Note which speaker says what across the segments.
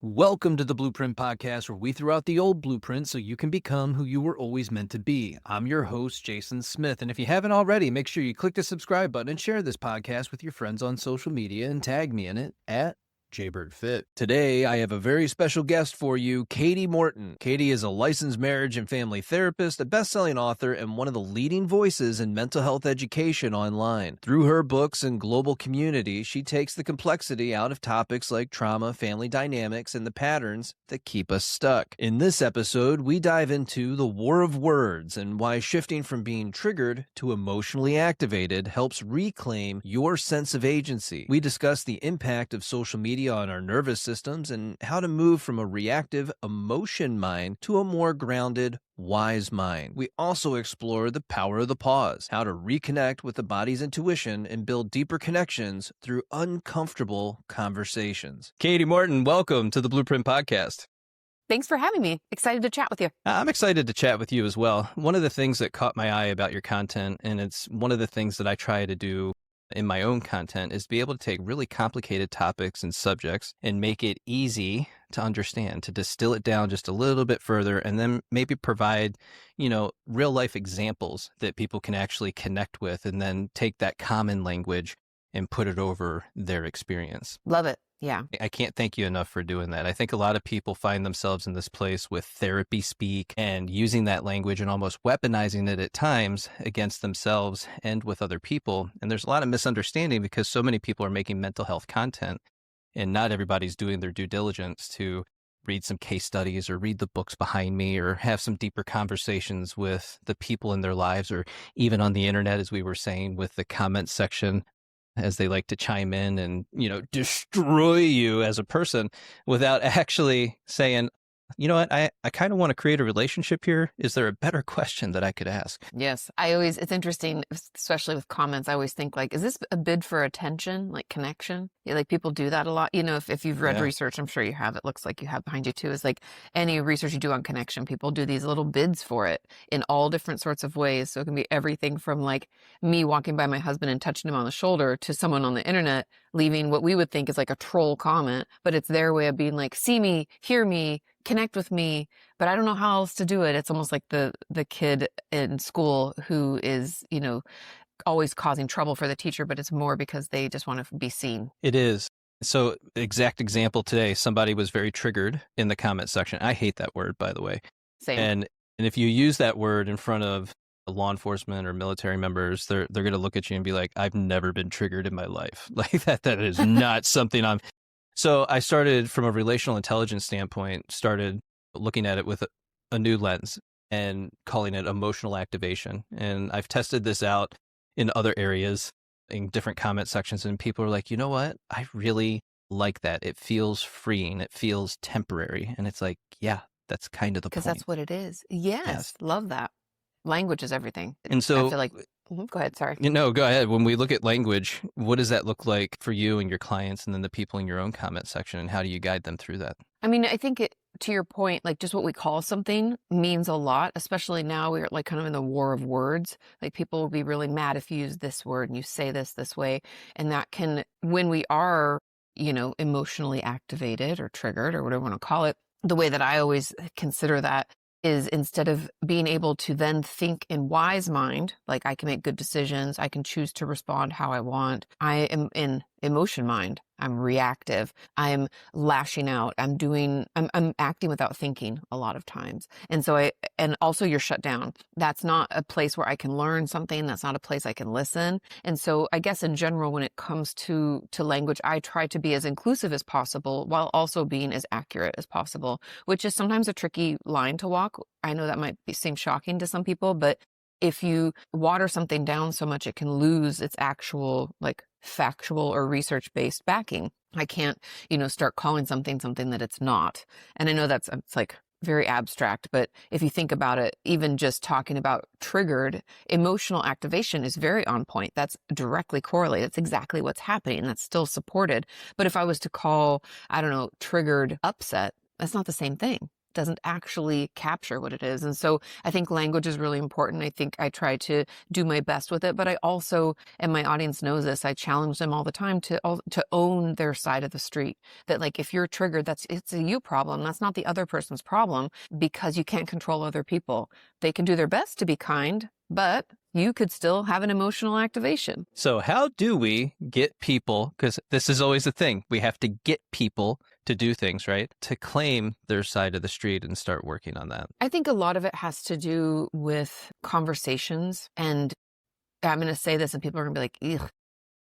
Speaker 1: Welcome to the Blueprint Podcast, where we throw out the old blueprint so you can become who you were always meant to be. I'm your host, Jason Smith, and if you haven't already, make sure you click the subscribe button and share this podcast with your friends on social media and tag me in it at @jbirdfit. Today, I have a very special guest for you, Kati Morton. Kati is a licensed marriage and family therapist, a best-selling author, and one of the leading voices in mental health education online. Through her books and global community, she takes the complexity out of topics like trauma, family dynamics, and the patterns that keep us stuck. In this episode, we dive into the war of words and why shifting from being triggered to emotionally activated helps reclaim your sense of agency. We discuss the impact of social media on our nervous systems and how to move from a reactive emotion mind to a more grounded, wise mind. We also explore the power of the pause, how to reconnect with the body's intuition and build deeper connections through uncomfortable conversations. Kati Morton, welcome to the Blueprint Podcast.
Speaker 2: Thanks for having me. Excited to chat with you.
Speaker 1: I'm excited to chat with you as well. One of the things that caught my eye about your content, and it's one of the things that I try to do in my own content, is be able to take really complicated topics and subjects and make it easy to understand, to distill it down just a little bit further, and then maybe provide, real life examples that people can actually connect with, and then take that common language and put it over their experience.
Speaker 2: Love it. Yeah.
Speaker 1: I can't thank you enough for doing that. I think a lot of people find themselves in this place with therapy speak and using that language and almost weaponizing it at times against themselves and with other people. And there's a lot of misunderstanding because so many people are making mental health content and not everybody's doing their due diligence to read some case studies or read the books behind me or have some deeper conversations with the people in their lives, or even on the internet, as we were saying, with the comment section, as they like to chime in and, destroy you as a person without actually saying, you know what, I kind of want to create a relationship here. Is there a better question that I could ask?
Speaker 2: Yes. It's interesting, especially with comments. I always think is this a bid for attention, like connection? Yeah, people do that a lot. If you've read research, I'm sure you have, it looks like you have behind you too, is any research you do on connection, people do these little bids for it in all different sorts of ways. So it can be everything from me walking by my husband and touching him on the shoulder to someone on the internet leaving what we would think is a troll comment, but it's their way of being see me, hear me, connect with me, but I don't know how else to do it. It's almost like the kid in school who is, always causing trouble for the teacher, but it's more because they just want to be seen.
Speaker 1: It is. So exact example today, somebody was very triggered in the comment section. I hate that word, by the way.
Speaker 2: Same.
Speaker 1: And if you use that word in front of law enforcement or military members, they're going to look at you and be like, I've never been triggered in my life. That is not something I'm. So I started, from a relational intelligence standpoint, started looking at it with a new lens and calling it emotional activation. And I've tested this out in other areas, in different comment sections, and people are like, you know what? I really like that. It feels freeing. It feels temporary. And it's yeah, that's kind of the point.
Speaker 2: Because that's what it is. Yes. Love that. Language is everything.
Speaker 1: And so
Speaker 2: I feel go ahead. Sorry.
Speaker 1: No, go ahead. When we look at language, what does that look like for you and your clients and then the people in your own comment section, and how do you guide them through that?
Speaker 2: I think to your point, just what we call something means a lot, especially now we're kind of in the war of words. People will be really mad if you use this word and you say this way. And that can, when we are, emotionally activated or triggered or whatever you want to call it, the way that I always consider that is, instead of being able to then think in wise mind, I can make good decisions, I can choose to respond how I want, I am in emotion mind. I'm reactive. I'm lashing out. I'm acting without thinking a lot of times. And so and also you're shut down. That's not a place where I can learn something. That's not a place I can listen. And so I guess in general, when it comes to language, I try to be as inclusive as possible while also being as accurate as possible, which is sometimes a tricky line to walk. I know that might seem shocking to some people, but if you water something down so much, it can lose its actual factual or research-based backing. I can't, start calling something that it's not. And I know it's very abstract, but if you think about it, even just talking about triggered, emotional activation is very on point. That's directly correlated. That's exactly what's happening. That's still supported. But if I was to call, triggered upset, that's not the same thing. doesn't actually capture what it is. And so I think language is really important. I think I try to do my best with it, but I also, and my audience knows this, I challenge them all the time to own their side of the street. That like, if you're triggered, it's a you problem. That's not the other person's problem, because you can't control other people. They can do their best to be kind, but you could still have an emotional activation.
Speaker 1: So how do we get people, because this is always the thing, we have to get people to do things, right? To claim their side of the street and start working on that.
Speaker 2: I think a lot of it has to do with conversations. And I'm going to say this and people are going to be like, ugh.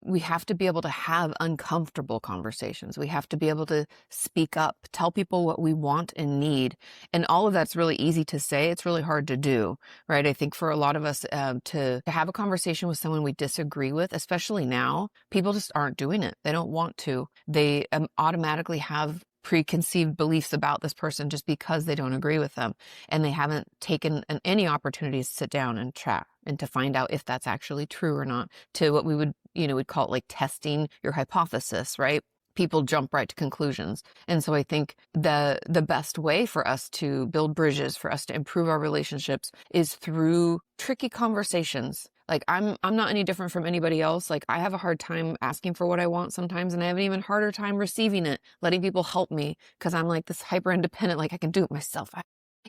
Speaker 2: We have to be able to have uncomfortable conversations. We have to be able to speak up, tell people what we want and need. And all of that's really easy to say. It's really hard to do, right? I think for a lot of us to have a conversation with someone we disagree with, especially now, people just aren't doing it. They don't want to. They automatically have preconceived beliefs about this person just because they don't agree with them. And they haven't taken any opportunities to sit down and chat and to find out if that's actually true or not, to what we would, we'd call it like testing your hypothesis, right? People jump right to conclusions. And so I think the best way for us to build bridges, for us to improve our relationships, is through tricky conversations. Like I'm not any different from anybody else. Like I have a hard time asking for what I want sometimes, and I have an even harder time receiving it, letting people help me, because I'm like this hyper independent, like I can do it myself.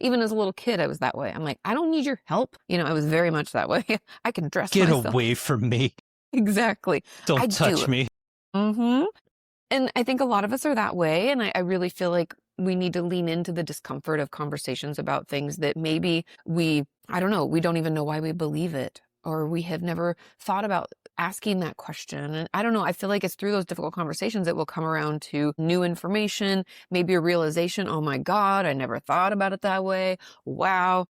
Speaker 2: Even as a little kid, I was that way. I'm like, I don't need your help. I was very much that way. I can dress myself.
Speaker 1: Get away from me.
Speaker 2: Exactly.
Speaker 1: Don't touch me.
Speaker 2: Mm-hmm. And I think a lot of us are that way. And I really feel like we need to lean into the discomfort of conversations about things that maybe we don't even know why we believe it, or we have never thought about asking that question. And I don't know, I feel like it's through those difficult conversations that we'll come around to new information, maybe a realization, oh my God, I never thought about it that way. Wow.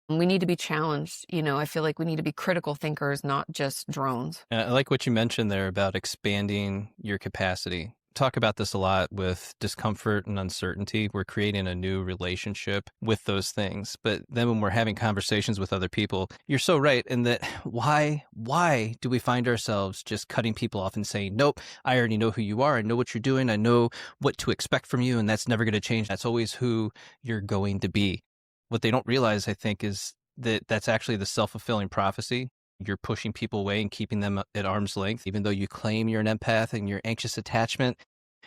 Speaker 2: We need to be challenged. I feel like we need to be critical thinkers, not just drones.
Speaker 1: I like what you mentioned there about expanding your capacity. Talk about this a lot with discomfort and uncertainty. We're creating a new relationship with those things. But then when we're having conversations with other people, you're so right in that why do we find ourselves just cutting people off and saying, nope, I already know who you are. I know what you're doing. I know what to expect from you. And that's never going to change. That's always who you're going to be. What they don't realize, I think, is that that's actually the self-fulfilling prophecy. You're pushing people away and keeping them at arm's length. Even though you claim you're an empath and you're anxious attachment,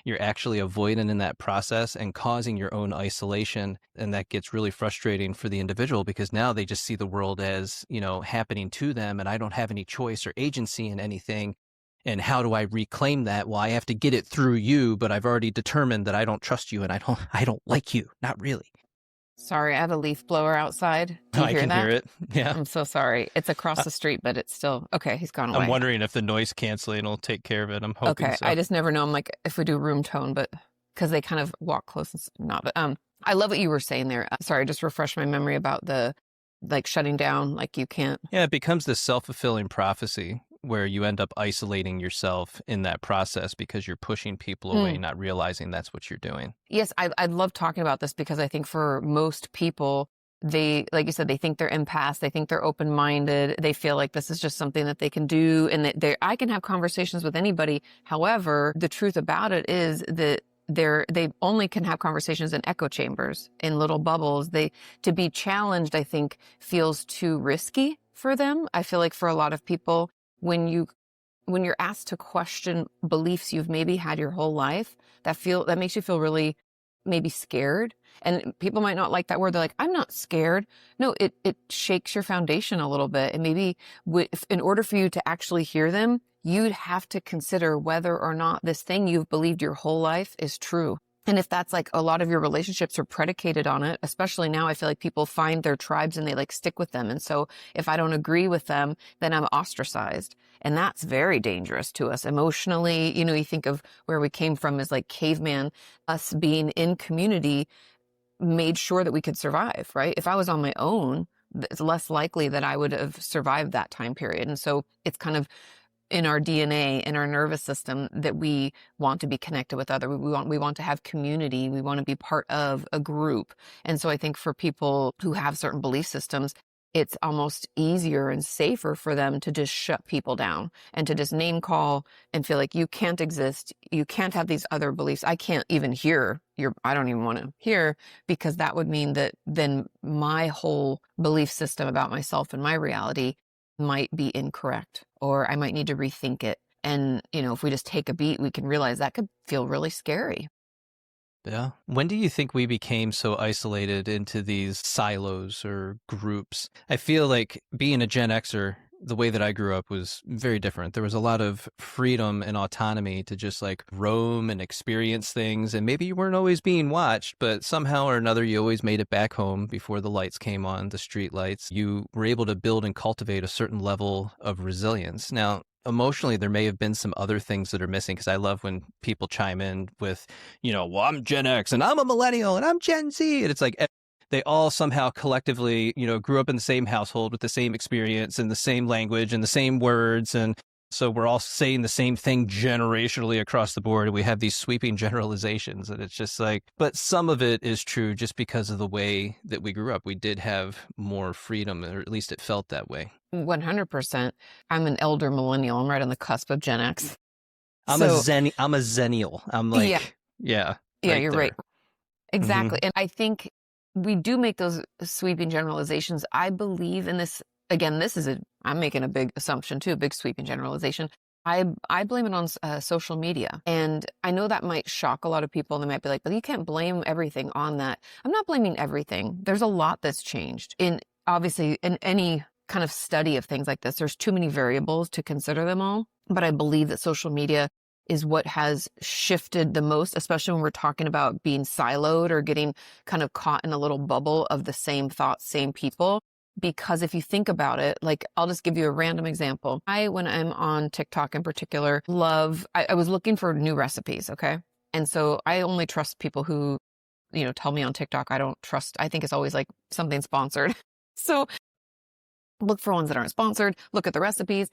Speaker 1: you're actually avoidant in that process and causing your own isolation. And that gets really frustrating for the individual, because now they just see the world as, happening to them, and I don't have any choice or agency in anything. And how do I reclaim that? Well, I have to get it through you, but I've already determined that I don't trust you and I don't like you. Not really.
Speaker 2: Sorry, I have a leaf blower outside. Do you
Speaker 1: I
Speaker 2: hear
Speaker 1: can
Speaker 2: that?
Speaker 1: hear it. Yeah.
Speaker 2: I'm so sorry. It's across the street, but it's still okay. He's gone away.
Speaker 1: I'm wondering if the noise canceling will take care of it. I'm hoping
Speaker 2: okay.
Speaker 1: so.
Speaker 2: I just never know. I'm like, if we do room tone, but because they kind of walk close and not. But I love what you were saying there. Sorry, just refresh my memory about the shutting down. Like you can't.
Speaker 1: Yeah, it becomes this self-fulfilling prophecy where you end up isolating yourself in that process because you're pushing people away, not realizing that's what you're doing.
Speaker 2: Yes, I love talking about this, because I think for most people, they, like you said, they think they're empaths, they think they're open-minded, they feel like this is just something that they can do, and that I can have conversations with anybody. However, the truth about it is that they only can have conversations in echo chambers, in little bubbles. To be challenged, I think, feels too risky for them. I feel like for a lot of people, when you're asked to question beliefs you've maybe had your whole life, that makes you feel really maybe scared. And people might not like that word. They're like, I'm not scared. No, it shakes your foundation a little bit. And maybe in order for you to actually hear them, you'd have to consider whether or not this thing you've believed your whole life is true. And if that's like a lot of your relationships are predicated on it, especially now, I feel like people find their tribes and they stick with them. And so if I don't agree with them, then I'm ostracized. And that's very dangerous to us emotionally. You think of where we came from as like caveman, us being in community made sure that we could survive, right? If I was on my own, it's less likely that I would have survived that time period. And so it's kind of in our DNA, in our nervous system, that we want to be connected with others. We want to have community. We want to be part of a group. And so I think for people who have certain belief systems, it's almost easier and safer for them to just shut people down and to just name call and feel like you can't exist. You can't have these other beliefs. I can't even hear I don't even want to hear, because that would mean that then my whole belief system about myself and my reality might be incorrect, or I might need to rethink it. And, if we just take a beat, we can realize that could feel really scary.
Speaker 1: Yeah. When do you think we became so isolated into these silos or groups? I feel like being a Gen Xer, the way that I grew up was very different. There was a lot of freedom and autonomy to just like roam and experience things. And maybe you weren't always being watched, but somehow or another, you always made it back home before the lights came on, the street lights. You were able to build and cultivate a certain level of resilience. Now, emotionally, there may have been some other things that are missing, because I love when people chime in with, well, I'm Gen X and I'm a millennial and I'm Gen Z. And it's like they all somehow collectively, grew up in the same household with the same experience and the same language and the same words. And so we're all saying the same thing generationally across the board. And we have these sweeping generalizations. And it's just like, but some of it is true just because of the way that we grew up. We did have more freedom, or at least it felt that way.
Speaker 2: 100%. I'm an elder millennial. I'm right on the cusp of Gen X.
Speaker 1: I'm a zennial. I'm like,
Speaker 2: yeah,
Speaker 1: right
Speaker 2: you're
Speaker 1: there.
Speaker 2: right. Exactly. And I think we do make those sweeping generalizations. I believe in this. Again, I'm making a big assumption too, a big sweeping generalization. I blame it on social media. And I know that might shock a lot of people. They might be like, well, you can't blame everything on that. I'm not blaming everything. There's a lot that's changed. Obviously, in any kind of study of things like this, there's too many variables to consider them all. But I believe that social media is what has shifted the most, especially when we're talking about being siloed or getting kind of caught in a little bubble of the same thoughts, same people. Because if you think about it, like, I'll just give you a random example. when I'm on TikTok in particular, I was looking for new recipes, okay? And so I only trust people who, tell me on TikTok. I think it's always like something sponsored. So look for ones that aren't sponsored, look at the recipes.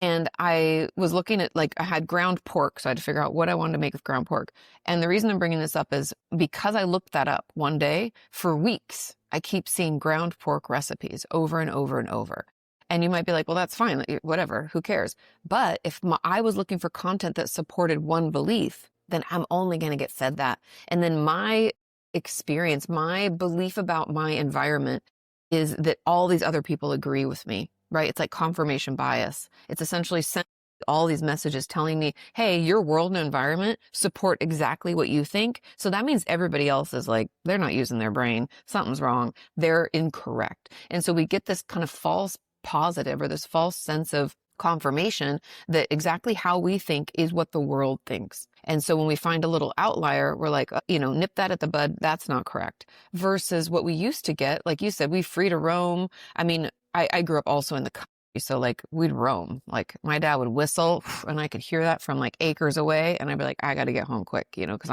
Speaker 2: And I was looking at, I had ground pork, so I had to figure out what I wanted to make with ground pork. And the reason I'm bringing this up is because I looked that up one day. For weeks, I keep seeing ground pork recipes over and over and over. And you might be like, well, that's fine, whatever, who cares? But if I was looking for content that supported one belief, then I'm only going to get fed that. And then my experience, my belief about my environment is that all these other people agree with me. Right? It's like confirmation bias. It's essentially sending all these messages telling me, hey, your world and environment support exactly what you think. So that means everybody else is like, they're not using their brain. Something's wrong. They're incorrect. And so we get this kind of false positive, or this false sense of confirmation that exactly how we think is what the world thinks. And so when we find a little outlier, we're like, nip that at the bud. That's not correct. Versus what we used to get, like you said, we free to roam. I mean, I grew up also in the country, so we'd roam. Like my dad would whistle, and I could hear that from acres away, and I'd be like, I got to get home quick, because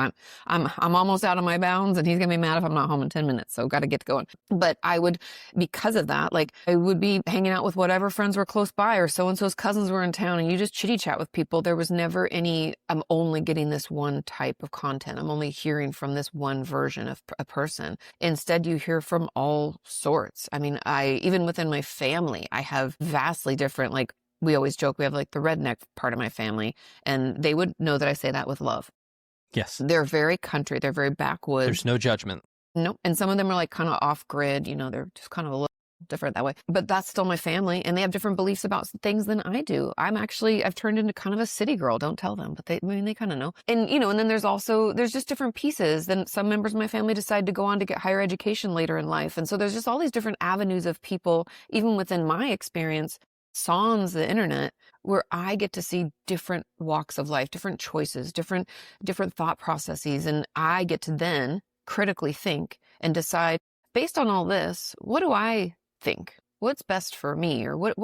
Speaker 2: I'm almost out of my bounds, and he's gonna be mad if I'm not home in 10 minutes. So got to get going. But I would, because of that, I would be hanging out with whatever friends were close by, or so and so's cousins were in town, and you just chitty chat with people. There was never any, I'm only getting this one type of content. I'm only hearing from this one version of a person. Instead, you hear from all sorts. I mean, even within my family, I have vastly different, we always joke, we have the redneck part of my family, and they would know that I say that with love.
Speaker 1: Yes.
Speaker 2: They're very country. They're very backwoods.
Speaker 1: There's no judgment.
Speaker 2: Nope. And some of them are kind of off grid, they're just kind of a little different that way. But that's still my family, and they have different beliefs about things than I do. I've turned into kind of a city girl. Don't tell them, but they kind of know. And, and then there's just different pieces. Then some members of my family decide to go on to get higher education later in life. And so there's just all these different avenues of people, even within my experience, sans the internet, where I get to see different walks of life, different choices, different thought processes. And I get to then critically think and decide, based on all this, what do I think? What's best for me? Or what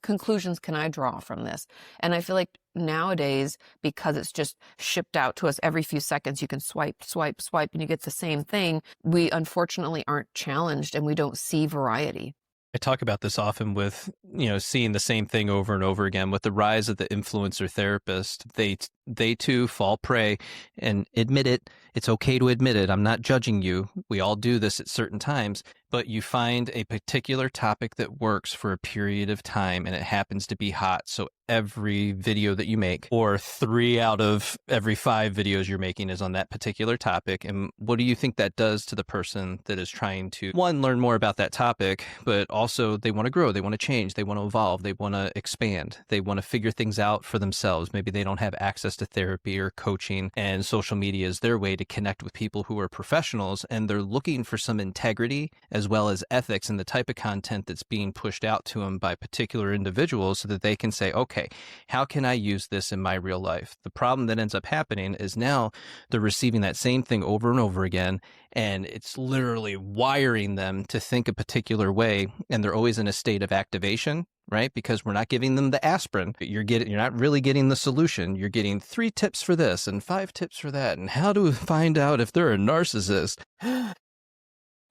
Speaker 2: conclusions can I draw from this? And I feel like nowadays, because it's just shipped out to us every few seconds, you can swipe, and you get the same thing. We unfortunately aren't challenged, and we don't see variety.
Speaker 1: I talk about this often with, seeing the same thing over and over again. With the rise of the influencer therapist, they they too fall prey, and admit it. It's okay to admit it. I'm not judging you. We all do this at certain times, but you find a particular topic that works for a period of time and it happens to be hot. So every video that you make, or 3 out of every 5 videos you're making, is on that particular topic. And what do you think that does to the person that is trying to, one, learn more about that topic, but also they want to grow, they want to change, they want to evolve, they want to expand, they want to figure things out for themselves. Maybe they don't have access to therapy or coaching, and social media is their way to connect with people who are professionals, and they're looking for some integrity as well as ethics in the type of content that's being pushed out to them by particular individuals, so that they can say, okay, how can I use this in my real life? The problem that ends up happening is now they're receiving that same thing over and over again, and it's literally wiring them to think a particular way, and they're always in a state of activation, right? Because we're not giving them the aspirin. You're not really getting the solution. You're getting 3 tips for this and 5 tips for that, and how to find out if they're a narcissist.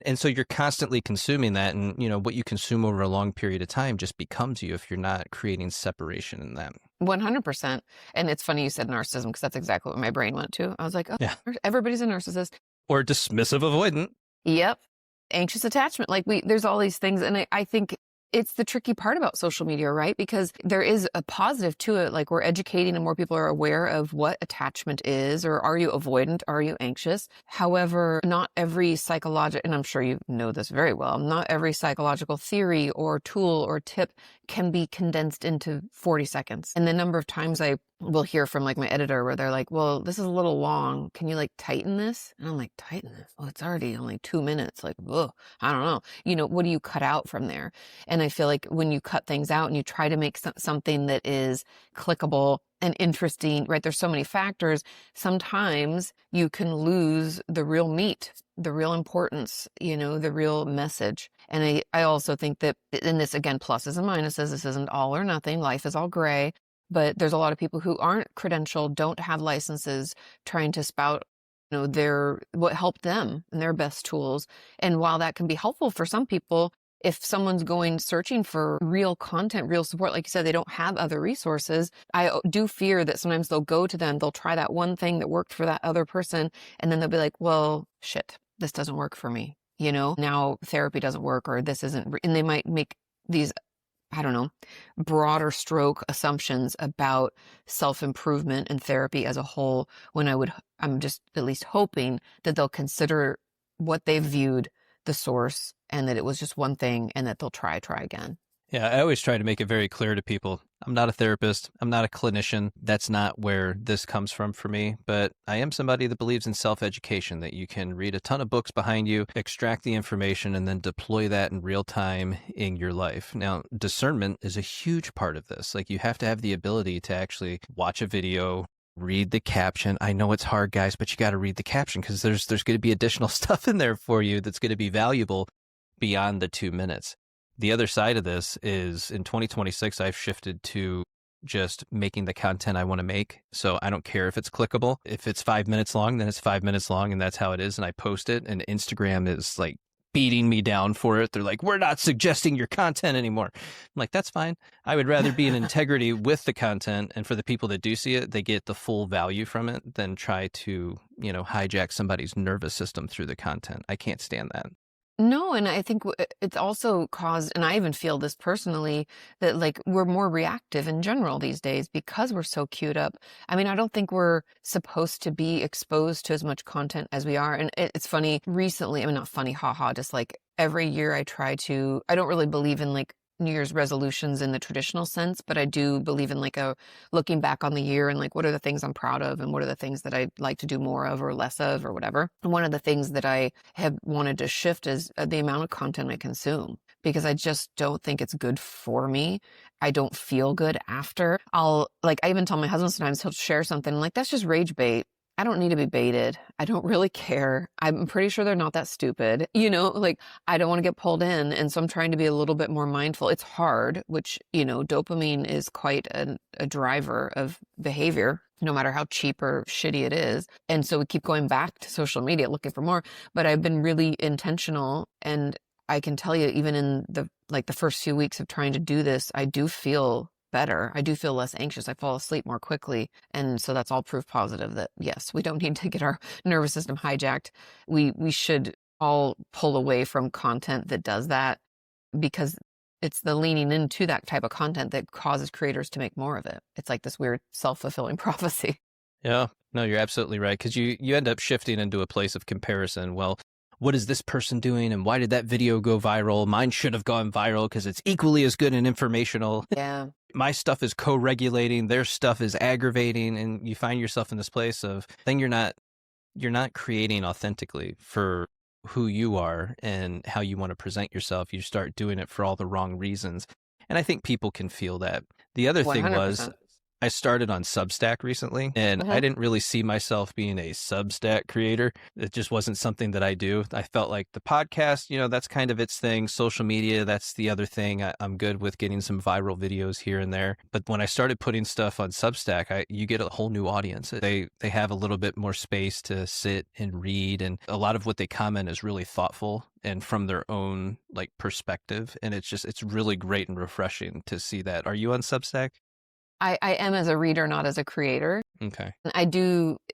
Speaker 1: And so you're constantly consuming that, and what you consume over a long period of time just becomes you if you're not creating separation in that.
Speaker 2: 100%. And it's funny you said narcissism, because that's exactly what my brain went to. I was like, oh,
Speaker 1: yeah,
Speaker 2: everybody's a narcissist.
Speaker 1: Or dismissive avoidant.
Speaker 2: Yep. Anxious attachment. Like there's all these things. And I think it's the tricky part about social media, right? Because there is a positive to it. Like we're educating and more people are aware of what attachment is, or are you avoidant? Are you anxious? However, not every psychological, and I'm sure you know this very well, not every psychological theory or tool or tip can be condensed into 40 seconds. And the number of times I will hear from like my editor where they're like, well, this is a little long. Can you like tighten this? And I'm like, tighten this? Well, it's already only 2 minutes. Like, ugh, I don't know. What do you cut out from there? And I feel like when you cut things out and you try to make something that is clickable and interesting, right? There's so many factors. Sometimes you can lose the real meat, the real importance, the real message. And I also think that, and this again, pluses and minuses, this isn't all or nothing. Life is all gray. But there's a lot of people who aren't credentialed, don't have licenses, trying to spout, what helped them and their best tools. And while that can be helpful for some people, if someone's going searching for real content, real support, like you said, they don't have other resources. I do fear that sometimes they'll go to them, they'll try that one thing that worked for that other person, and then they'll be like, well, shit, this doesn't work for me. Now therapy doesn't work, or this isn't, and they might make these, I don't know, broader stroke assumptions about self-improvement and therapy as a whole, when I'm just at least hoping that they'll consider what they've viewed the source, and that it was just one thing, and that they'll try again.
Speaker 1: Yeah, I always try to make it very clear to people. I'm not a therapist. I'm not a clinician. That's not where this comes from for me. But I am somebody that believes in self-education, that you can read a ton of books behind you, extract the information, and then deploy that in real time in your life. Now, discernment is a huge part of this. Like, you have to have the ability to actually watch a video, read the caption. I know it's hard, guys, but you got to read the caption, because there's going to be additional stuff in there for you that's going to be valuable beyond the 2 minutes. The other side of this is, in 2026, I've shifted to just making the content I want to make. So I don't care if it's clickable. If it's 5 minutes long, then it's 5 minutes long, and that's how it is. And I post it, and Instagram is like beating me down for it. They're like, we're not suggesting your content anymore. I'm like, that's fine. I would rather be in integrity with the content, and for the people that do see it, they get the full value from it, than try to, hijack somebody's nervous system through the content. I can't stand that.
Speaker 2: No, and I think it's also caused, and I even feel this personally, that like we're more reactive in general these days because we're so queued up. I mean, I don't think we're supposed to be exposed to as much content as we are. And it's funny, recently, I mean, not funny, haha, just like every year I don't really believe in like New Year's resolutions in the traditional sense, but I do believe in like looking back on the year and like, what are the things I'm proud of, and what are the things that I'd like to do more of or less of or whatever. And one of the things that I have wanted to shift is the amount of content I consume, because I just don't think it's good for me. I don't feel good after. I even tell my husband sometimes, he'll share something like, that's just rage bait. I don't need to be baited. I don't really care. I'm pretty sure they're not that stupid. Like I don't want to get pulled in. And so I'm trying to be a little bit more mindful. It's hard, which, dopamine is quite a driver of behavior, no matter how cheap or shitty it is. And so we keep going back to social media looking for more. But I've been really intentional, and I can tell you, even in the first few weeks of trying to do this, I do feel better. I do feel less anxious. I fall asleep more quickly. And so that's all proof positive that yes, we don't need to get our nervous system hijacked. We should all pull away from content that does that, because it's the leaning into that type of content that causes creators to make more of it. It's like this weird self-fulfilling prophecy.
Speaker 1: Yeah, no, you're absolutely right. Because you end up shifting into a place of comparison. Well, what is this person doing? And why did that video go viral? Mine should have gone viral because it's equally as good and informational.
Speaker 2: Yeah.
Speaker 1: My stuff is co-regulating. Their stuff is aggravating. And you find yourself in this place of then you're not creating authentically for who you are and how you want to present yourself. You start doing it for all the wrong reasons. And I think people can feel that. The other thing
Speaker 2: 100%.
Speaker 1: was I started on Substack recently, and I didn't really see myself being a Substack creator. It just wasn't something that I do. I felt like the podcast, that's kind of its thing. Social media, that's the other thing. I'm good with getting some viral videos here and there. But when I started putting stuff on Substack, you get a whole new audience. They have a little bit more space to sit and read, and a lot of what they comment is really thoughtful and from their own perspective. And it's really great and refreshing to see that. Are you on Substack?
Speaker 2: I am as a reader, not as a creator.
Speaker 1: Okay.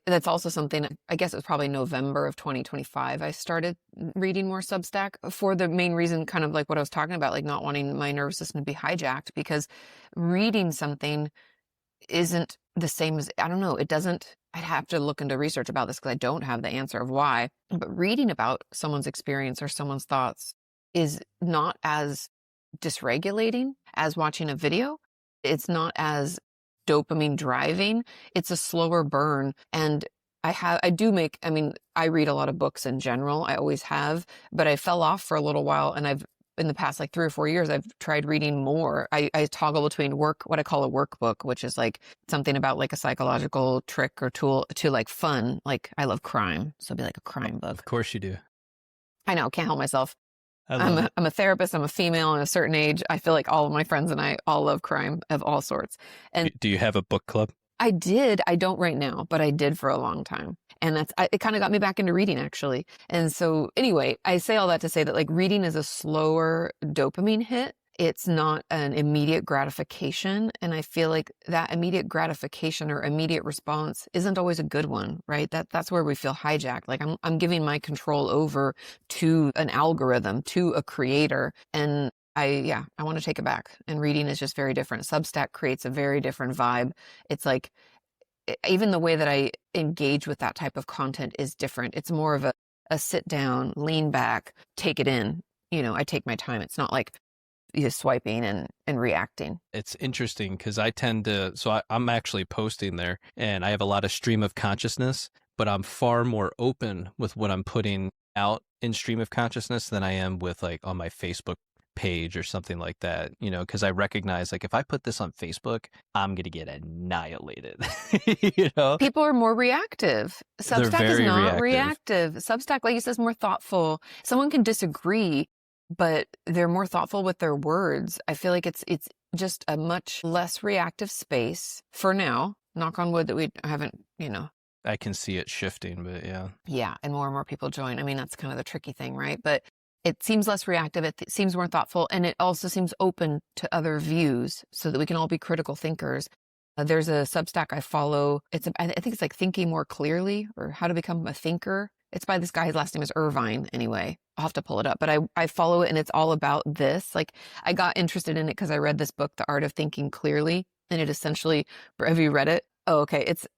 Speaker 2: That's also something, I guess it was probably November of 2025, I started reading more Substack for the main reason, kind of like what I was talking about, like not wanting my nervous system to be hijacked, because reading something isn't the same as, I don't know, I'd have to look into research about this because I don't have the answer of why, but reading about someone's experience or someone's thoughts is not as dysregulating as watching a video. It's not as dopamine driving. It's a slower burn. And I read a lot of books in general. I always have, but I fell off for a little while. And in the past 3 or 4 years, I've tried reading more. I toggle between what I call a workbook, which is like something about like a psychological trick or tool, to like fun. Like I love crime. So it'd be like a crime book.
Speaker 1: Of course you do.
Speaker 2: I know, can't help myself.
Speaker 1: I'm
Speaker 2: a therapist. I'm a female at a certain age. I feel like all of my friends and I all love crime of all sorts. And
Speaker 1: do you have a book club?
Speaker 2: I did. I don't right now, but I did for a long time. And it kind of got me back into reading, actually. And so anyway, I say all that to say that like reading is a slower dopamine hit. It's not an immediate gratification. And I feel like that immediate gratification or immediate response isn't always a good one, right? That's where we feel hijacked. Like I'm giving my control over to an algorithm, to a creator. And I want to take it back. And reading is just very different. Substack creates a very different vibe. It's like, even the way that I engage with that type of content is different. It's more of a sit down, lean back, take it in. I take my time. It's not like just swiping and reacting.
Speaker 1: It's interesting because I tend to, I'm actually posting there and I have a lot of stream of consciousness, but I'm far more open with what I'm putting out in stream of consciousness than I am with like on my Facebook page or something like that, because I recognize like if I put this on Facebook, I'm going to get annihilated.
Speaker 2: People are more reactive. Substack is not reactive. Substack, like you said, is more thoughtful. Someone can disagree, but they're more thoughtful with their words. I feel like it's just a much less reactive space for now. Knock on wood that we haven't,
Speaker 1: I can see it shifting, but yeah.
Speaker 2: Yeah, and more people join. I mean, that's kind of the tricky thing, right? But it seems less reactive. It seems more thoughtful, and it also seems open to other views so that we can all be critical thinkers. There's a Substack I follow. I think it's like Thinking More Clearly or How to Become a Thinker. It's by this guy. His last name is Irvine. Anyway, I'll have to pull it up, but I follow it and it's all about this. Like I got interested in it because I read this book, The Art of Thinking Clearly. And it essentially, have you read it? Oh, okay. It's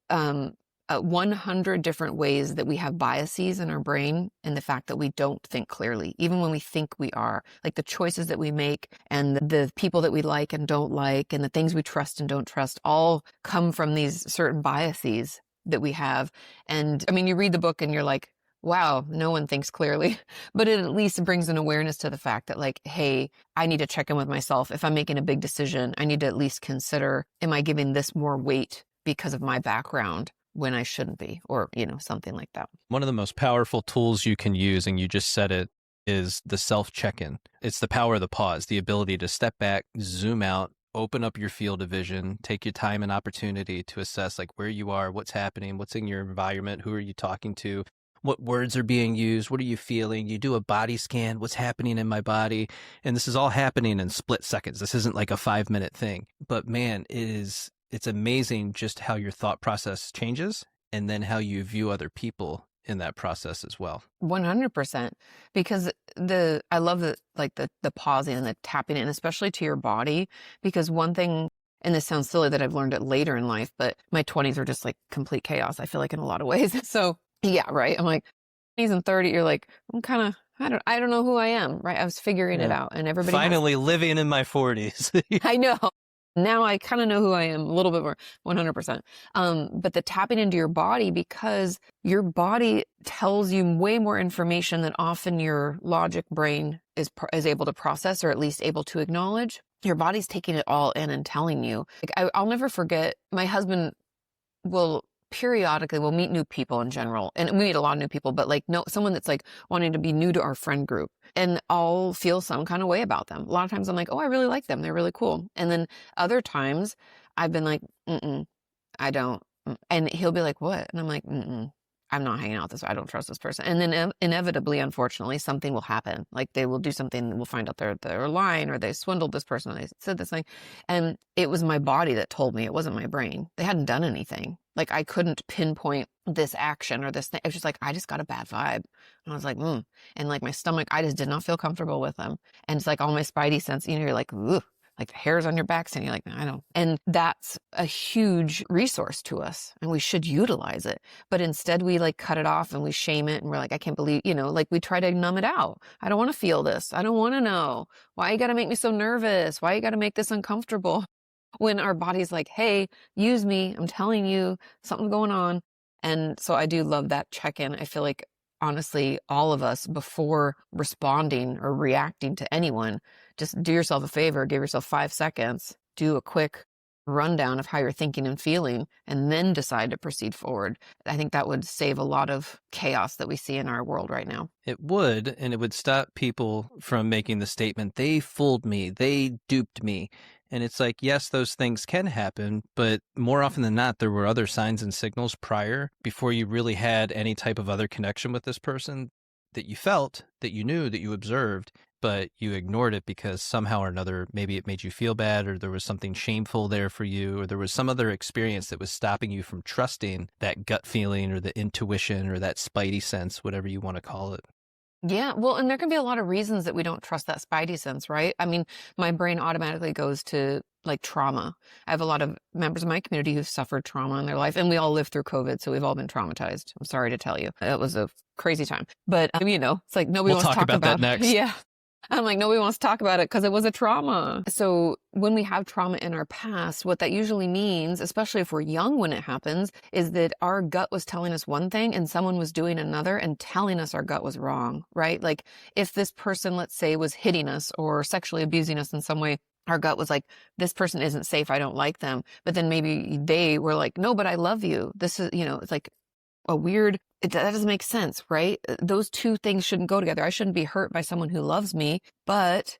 Speaker 2: 100 different ways that we have biases in our brain and the fact that we don't think clearly, even when we think we are. Like the choices that we make and the people that we like and don't like and the things we trust and don't trust all come from these certain biases that we have. And I mean, you read the book and you're like, wow, no one thinks clearly, but it at least brings an awareness to the fact that like, hey, I need to check in with myself. If I'm making a big decision, I need to at least consider, am I giving this more weight because of my background when I shouldn't be, or, something like that.
Speaker 1: One of the most powerful tools you can use, and you just said it, is the self-check-in. It's the power of the pause, the ability to step back, zoom out, open up your field of vision, take your time and opportunity to assess like where you are, what's happening, what's in your environment, who are you talking to, what words are being used, what are you feeling? You do a body scan, what's happening in my body? And this is all happening in split seconds. This isn't like a 5-minute thing. But man, it's amazing just how your thought process changes and then how you view other people in that process as well.
Speaker 2: 100%. Because I love the pausing and the tapping in, especially to your body, because one thing, and this sounds silly that I've learned it later in life, but my 20s were just like complete chaos, I feel like, in a lot of ways. So yeah, right. I'm like 20s and 30, you're like, I'm kind of, I don't know who I am, right? I was figuring it out, and everybody
Speaker 1: finally living in my 40s.
Speaker 2: I know. Now I kind of know who I am a little bit more, 100%. But the tapping into your body, because your body tells you way more information than often your logic brain is able to process, or at least able to acknowledge. Your body's taking it all in and telling you. Like, I'll never forget, my husband will periodically, we'll meet new people in general, and we meet a lot of new people, but like, no, someone that's like wanting to be new to our friend group, and I'll feel some kind of way about them. A lot of times I'm like, oh, I really like them, they're really cool. And then other times I've been like, I don't. And he'll be like, what? And I'm like, I'm not hanging out with this. I don't trust this person. And then inevitably, unfortunately, something will happen. Like, they will do something, we'll find out they're lying, or they swindled this person, or they said this thing. And it was my body that told me. It wasn't my brain. They hadn't done anything. Like, I couldn't pinpoint this action or this thing. It was just like, I just got a bad vibe. And I was like, And like my stomach, I just did not feel comfortable with them. And it's like all my spidey sense, you're like, ooh. Like the hairs on your back, and you're like, I don't. And that's a huge resource to us, and we should utilize it. But instead we like cut it off, and we shame it, and we're like, I can't believe, like we try to numb it out. I don't want to feel this. I don't want to know. Why you got to make me so nervous? Why you got to make this uncomfortable? When our body's like, hey, use me. I'm telling you, something's going on. And so I do love that check-in. I feel like, honestly, all of us, before responding or reacting to anyone, just do yourself a favor, give yourself 5 seconds, do a quick rundown of how you're thinking and feeling, and then decide to proceed forward. I think that would save a lot of chaos that we see in our world right now.
Speaker 1: It would, and it would stop people from making the statement, they fooled me, they duped me. And it's like, yes, those things can happen, but more often than not, there were other signs and signals prior, before you really had any type of other connection with this person, that you felt, that you knew, that you observed, but you ignored it because somehow or another, maybe it made you feel bad, or there was something shameful there for you, or there was some other experience that was stopping you from trusting that gut feeling or the intuition or that spidey sense, whatever you want to call it.
Speaker 2: Yeah, well, and there can be a lot of reasons that we don't trust that spidey sense, right? I mean, my brain automatically goes to like trauma. I have a lot of members of my community who've suffered trauma in their life, and we all lived through COVID, so we've all been traumatized. I'm sorry to tell you. It was a crazy time. But, it's like nobody wants to talk about
Speaker 1: that next.
Speaker 2: Yeah. I'm like, nobody wants to talk about it because it was a trauma. So when we have trauma in our past, what that usually means, especially if we're young when it happens, is that our gut was telling us one thing and someone was doing another and telling us our gut was wrong, right? Like, if this person, let's say, was hitting us or sexually abusing us in some way, our gut was like, this person isn't safe, I don't like them. But then maybe they were like, no, but I love you. This is, it's like a weird, that doesn't make sense, right? Those two things shouldn't go together. I shouldn't be hurt by someone who loves me, but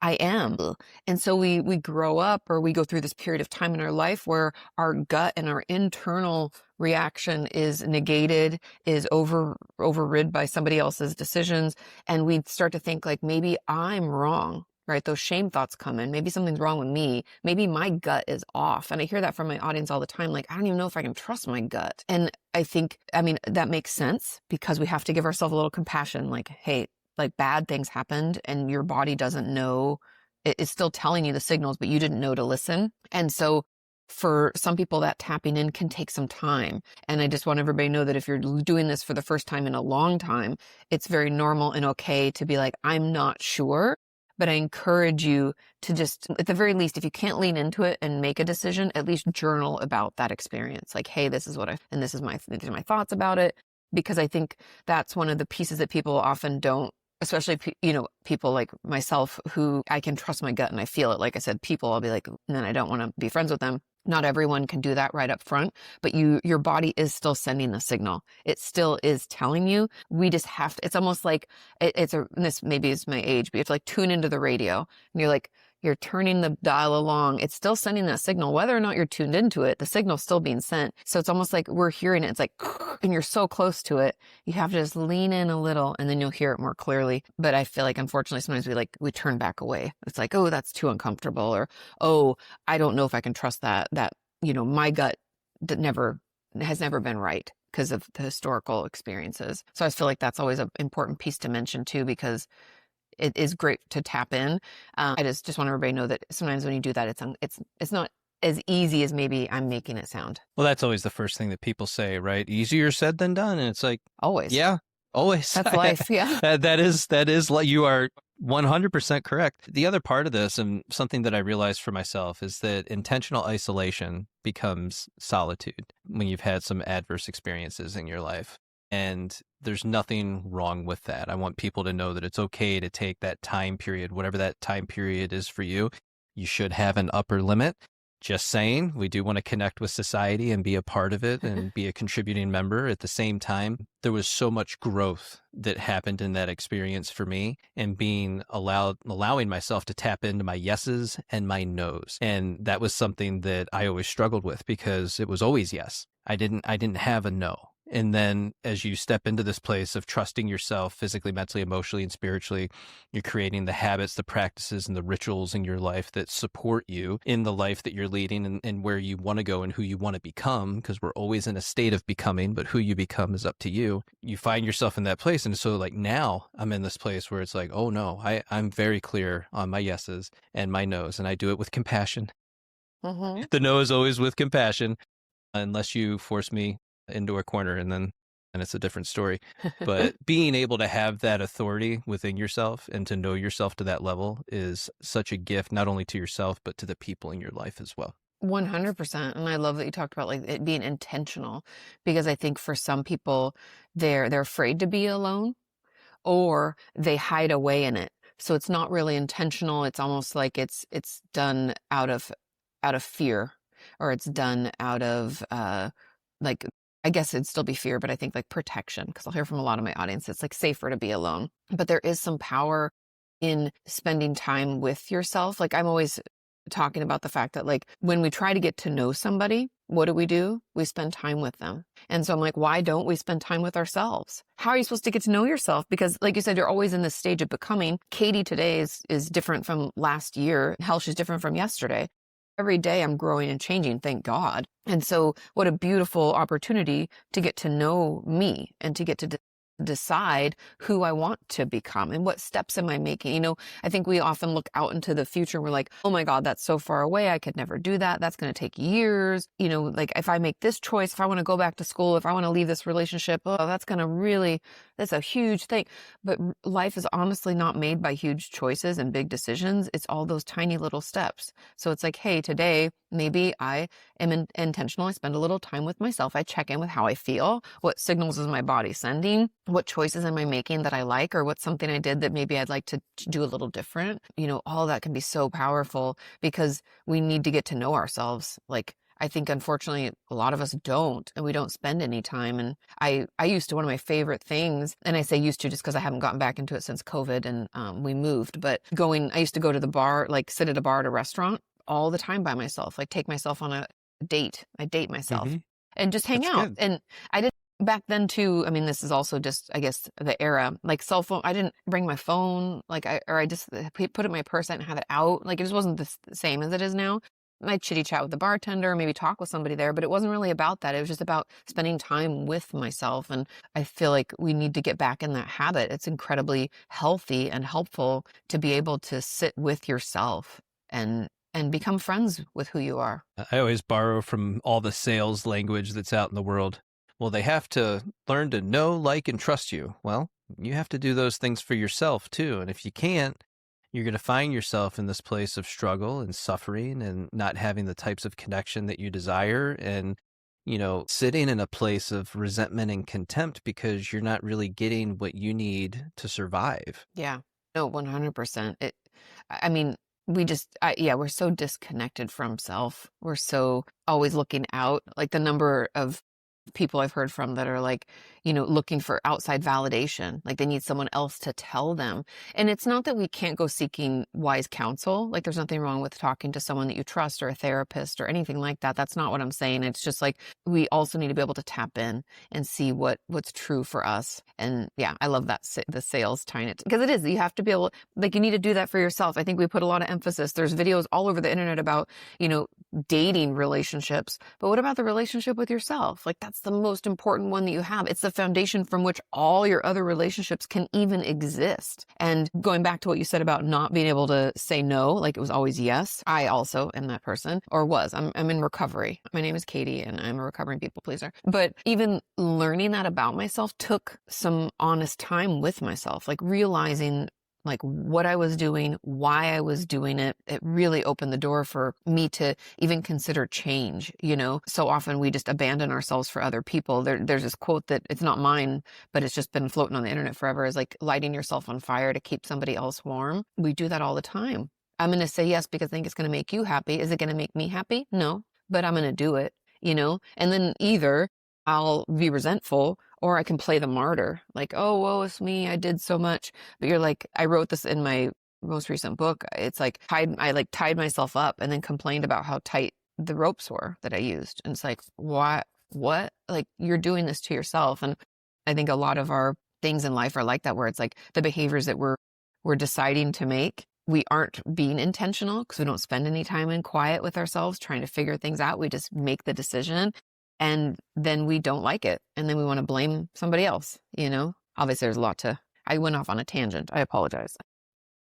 Speaker 2: I am. And so we grow up, or we go through this period of time in our life where our gut and our internal reaction is negated, is overrid by somebody else's decisions. And we start to think like, maybe I'm wrong. Right? Those shame thoughts come in. Maybe something's wrong with me. Maybe my gut is off. And I hear that from my audience all the time. Like, I don't even know if I can trust my gut. And I think, that makes sense, because we have to give ourselves a little compassion. Like, hey, like, bad things happened and your body doesn't know. It's still telling you the signals, but you didn't know to listen. And so for some people, that tapping in can take some time. And I just want everybody to know that if you're doing this for the first time in a long time, it's very normal and okay to be like, I'm not sure. But I encourage you to just, at the very least, if you can't lean into it and make a decision, at least journal about that experience. Like, hey, this is these are my thoughts about it. Because I think that's one of the pieces that people often don't, especially, people like myself, who I can trust my gut and I feel it. Like I said, people, I'll be like, and then I don't want to be friends with them. Not everyone can do that right up front, but your body is still sending a signal. It still is telling you. We just have to, it's almost like this maybe is my age, but you have to like tune into the radio, and you're you're turning the dial along. It's still sending that signal, whether or not you're tuned into it, the signal's still being sent. So it's almost like we're hearing it. It's like, and you're so close to it. You have to just lean in a little and then you'll hear it more clearly. But I feel like, unfortunately, sometimes we turn back away. It's like, oh, that's too uncomfortable. Or, oh, I don't know if I can trust that, my gut has never been right because of the historical experiences. So I feel like that's always an important piece to mention too, because it is great to tap in. I just want everybody to know that sometimes when you do that, it's not as easy as maybe I'm making it sound.
Speaker 1: Well, that's always the first thing that people say, right? Easier said than done. And it's like,
Speaker 2: always.
Speaker 1: Yeah, always.
Speaker 2: That's life. Yeah.
Speaker 1: That is like, you are 100% correct. The other part of this, and something that I realized for myself, is that intentional isolation becomes solitude when you've had some adverse experiences in your life. And there's nothing wrong with that. I want people to know that it's okay to take that time period, whatever that time period is for you. You should have an upper limit. Just saying, we do want to connect with society and be a part of it and be a contributing member. At the same time, there was so much growth that happened in that experience for me, and allowing myself to tap into my yeses and my nos. And that was something that I always struggled with, because it was always yes. I didn't have a no. And then as you step into this place of trusting yourself physically, mentally, emotionally, and spiritually, you're creating the habits, the practices, and the rituals in your life that support you in the life that you're leading and where you want to go and who you want to become, because we're always in a state of becoming, but who you become is up to you. You find yourself in that place. And so like now I'm in this place where it's like, oh no, I'm very clear on my yeses and my nos, and I do it with compassion.
Speaker 2: Mm-hmm.
Speaker 1: The no is always with compassion, unless you force me into a corner, and it's a different story. But being able to have that authority within yourself and to know yourself to that level is such a gift, not only to yourself, but to the people in your life as well.
Speaker 2: 100%. And I love that you talked about like it being intentional, because I think for some people they're afraid to be alone, or they hide away in it. So it's not really intentional. It's almost like it's done out of fear, or it's done out of like, I guess it'd still be fear, but I think like protection, because I'll hear from a lot of my audience, it's like safer to be alone. But there is some power in spending time with yourself. Like I'm always talking about the fact that like when we try to get to know somebody, what do? We spend time with them. And so I'm like, why don't we spend time with ourselves? How are you supposed to get to know yourself? Because like you said, you're always in this stage of becoming. Katie today is different from last year. Hell, she's different from yesterday. Every day I'm growing and changing, thank God. And so what a beautiful opportunity to get to know me and to get to decide who I want to become and what steps am I making. I think we often look out into the future and we're like, oh my God, that's so far away. I could never do that. That's going to take years. Like if I make this choice, if I want to go back to school, if I want to leave this relationship, that's a huge thing. But life is honestly not made by huge choices and big decisions. It's all those tiny little steps. So it's like, hey, today, maybe I am intentional. I spend a little time with myself. I check in with how I feel. What signals is my body sending? What choices am I making that I like? Or what's something I did that maybe I'd like to do a little different? All that can be so powerful, because we need to get to know ourselves. Like, I think unfortunately a lot of us don't, and we don't spend any time. And I used to, one of my favorite things, and I say used to just because I haven't gotten back into it since COVID and we moved, but I used to go to the bar, like sit at a bar at a restaurant all the time by myself, like take myself on a date. I date myself and just hang out. Good. And I didn't back then too. I mean, this is also just, I guess, the era, like cell phone. I didn't bring my phone, I just put it in my purse. I didn't have it out. Like it just wasn't the same as it is now. I'd chitty chat with the bartender, maybe talk with somebody there, but it wasn't really about that. It was just about spending time with myself. And I feel like we need to get back in that habit. It's incredibly healthy and helpful to be able to sit with yourself and become friends with who you are.
Speaker 1: I always borrow from all the sales language that's out in the world. Well, they have to learn to know, like, and trust you. Well, you have to do those things for yourself too. And if you can't, you're going to find yourself in this place of struggle and suffering and not having the types of connection that you desire, and, sitting in a place of resentment and contempt because you're not really getting what you need to survive.
Speaker 2: Yeah, no, 100%. I mean, we're so disconnected from self. We're so always looking out, like the number of people I've heard from that are like, looking for outside validation. Like they need someone else to tell them. And it's not that we can't go seeking wise counsel. Like there's nothing wrong with talking to someone that you trust or a therapist or anything like that. That's not what I'm saying. It's just like we also need to be able to tap in and see what's true for us. And yeah, I love that the sales tying it, because it is, you have to be able, like you need to do that for yourself. I think we put a lot of emphasis. There's videos all over the internet about, dating relationships, but what about the relationship with yourself? Like that's the most important one that you have. It's the foundation from which all your other relationships can even exist. And going back to what you said about not being able to say no, like it was always yes. I also am that person, or was. I'm in recovery. My name is Kati and I'm a recovering people pleaser. But even learning that about myself took some honest time with myself, like realizing like what I was doing, why I was doing it. It really opened the door for me to even consider change. So often we just abandon ourselves for other people. There's this quote that it's not mine, but it's just been floating on the internet forever, is like lighting yourself on fire to keep somebody else warm. We do that all the time. I'm going to say yes because I think it's going to make you happy. Is it going to make me happy? No, but I'm going to do it, and then either I'll be resentful or I can play the martyr, like, oh, woe is me, I did so much. But you're like, I wrote this in my most recent book. It's like I tied myself up and then complained about how tight the ropes were that I used. And it's like, what? Like you're doing this to yourself. And I think a lot of our things in life are like that, where it's like the behaviors that we're deciding to make, we aren't being intentional because we don't spend any time in quiet with ourselves trying to figure things out. We just make the decision. And then we don't like it. And then we want to blame somebody else, Obviously, there's a lot I went off on a tangent. I apologize.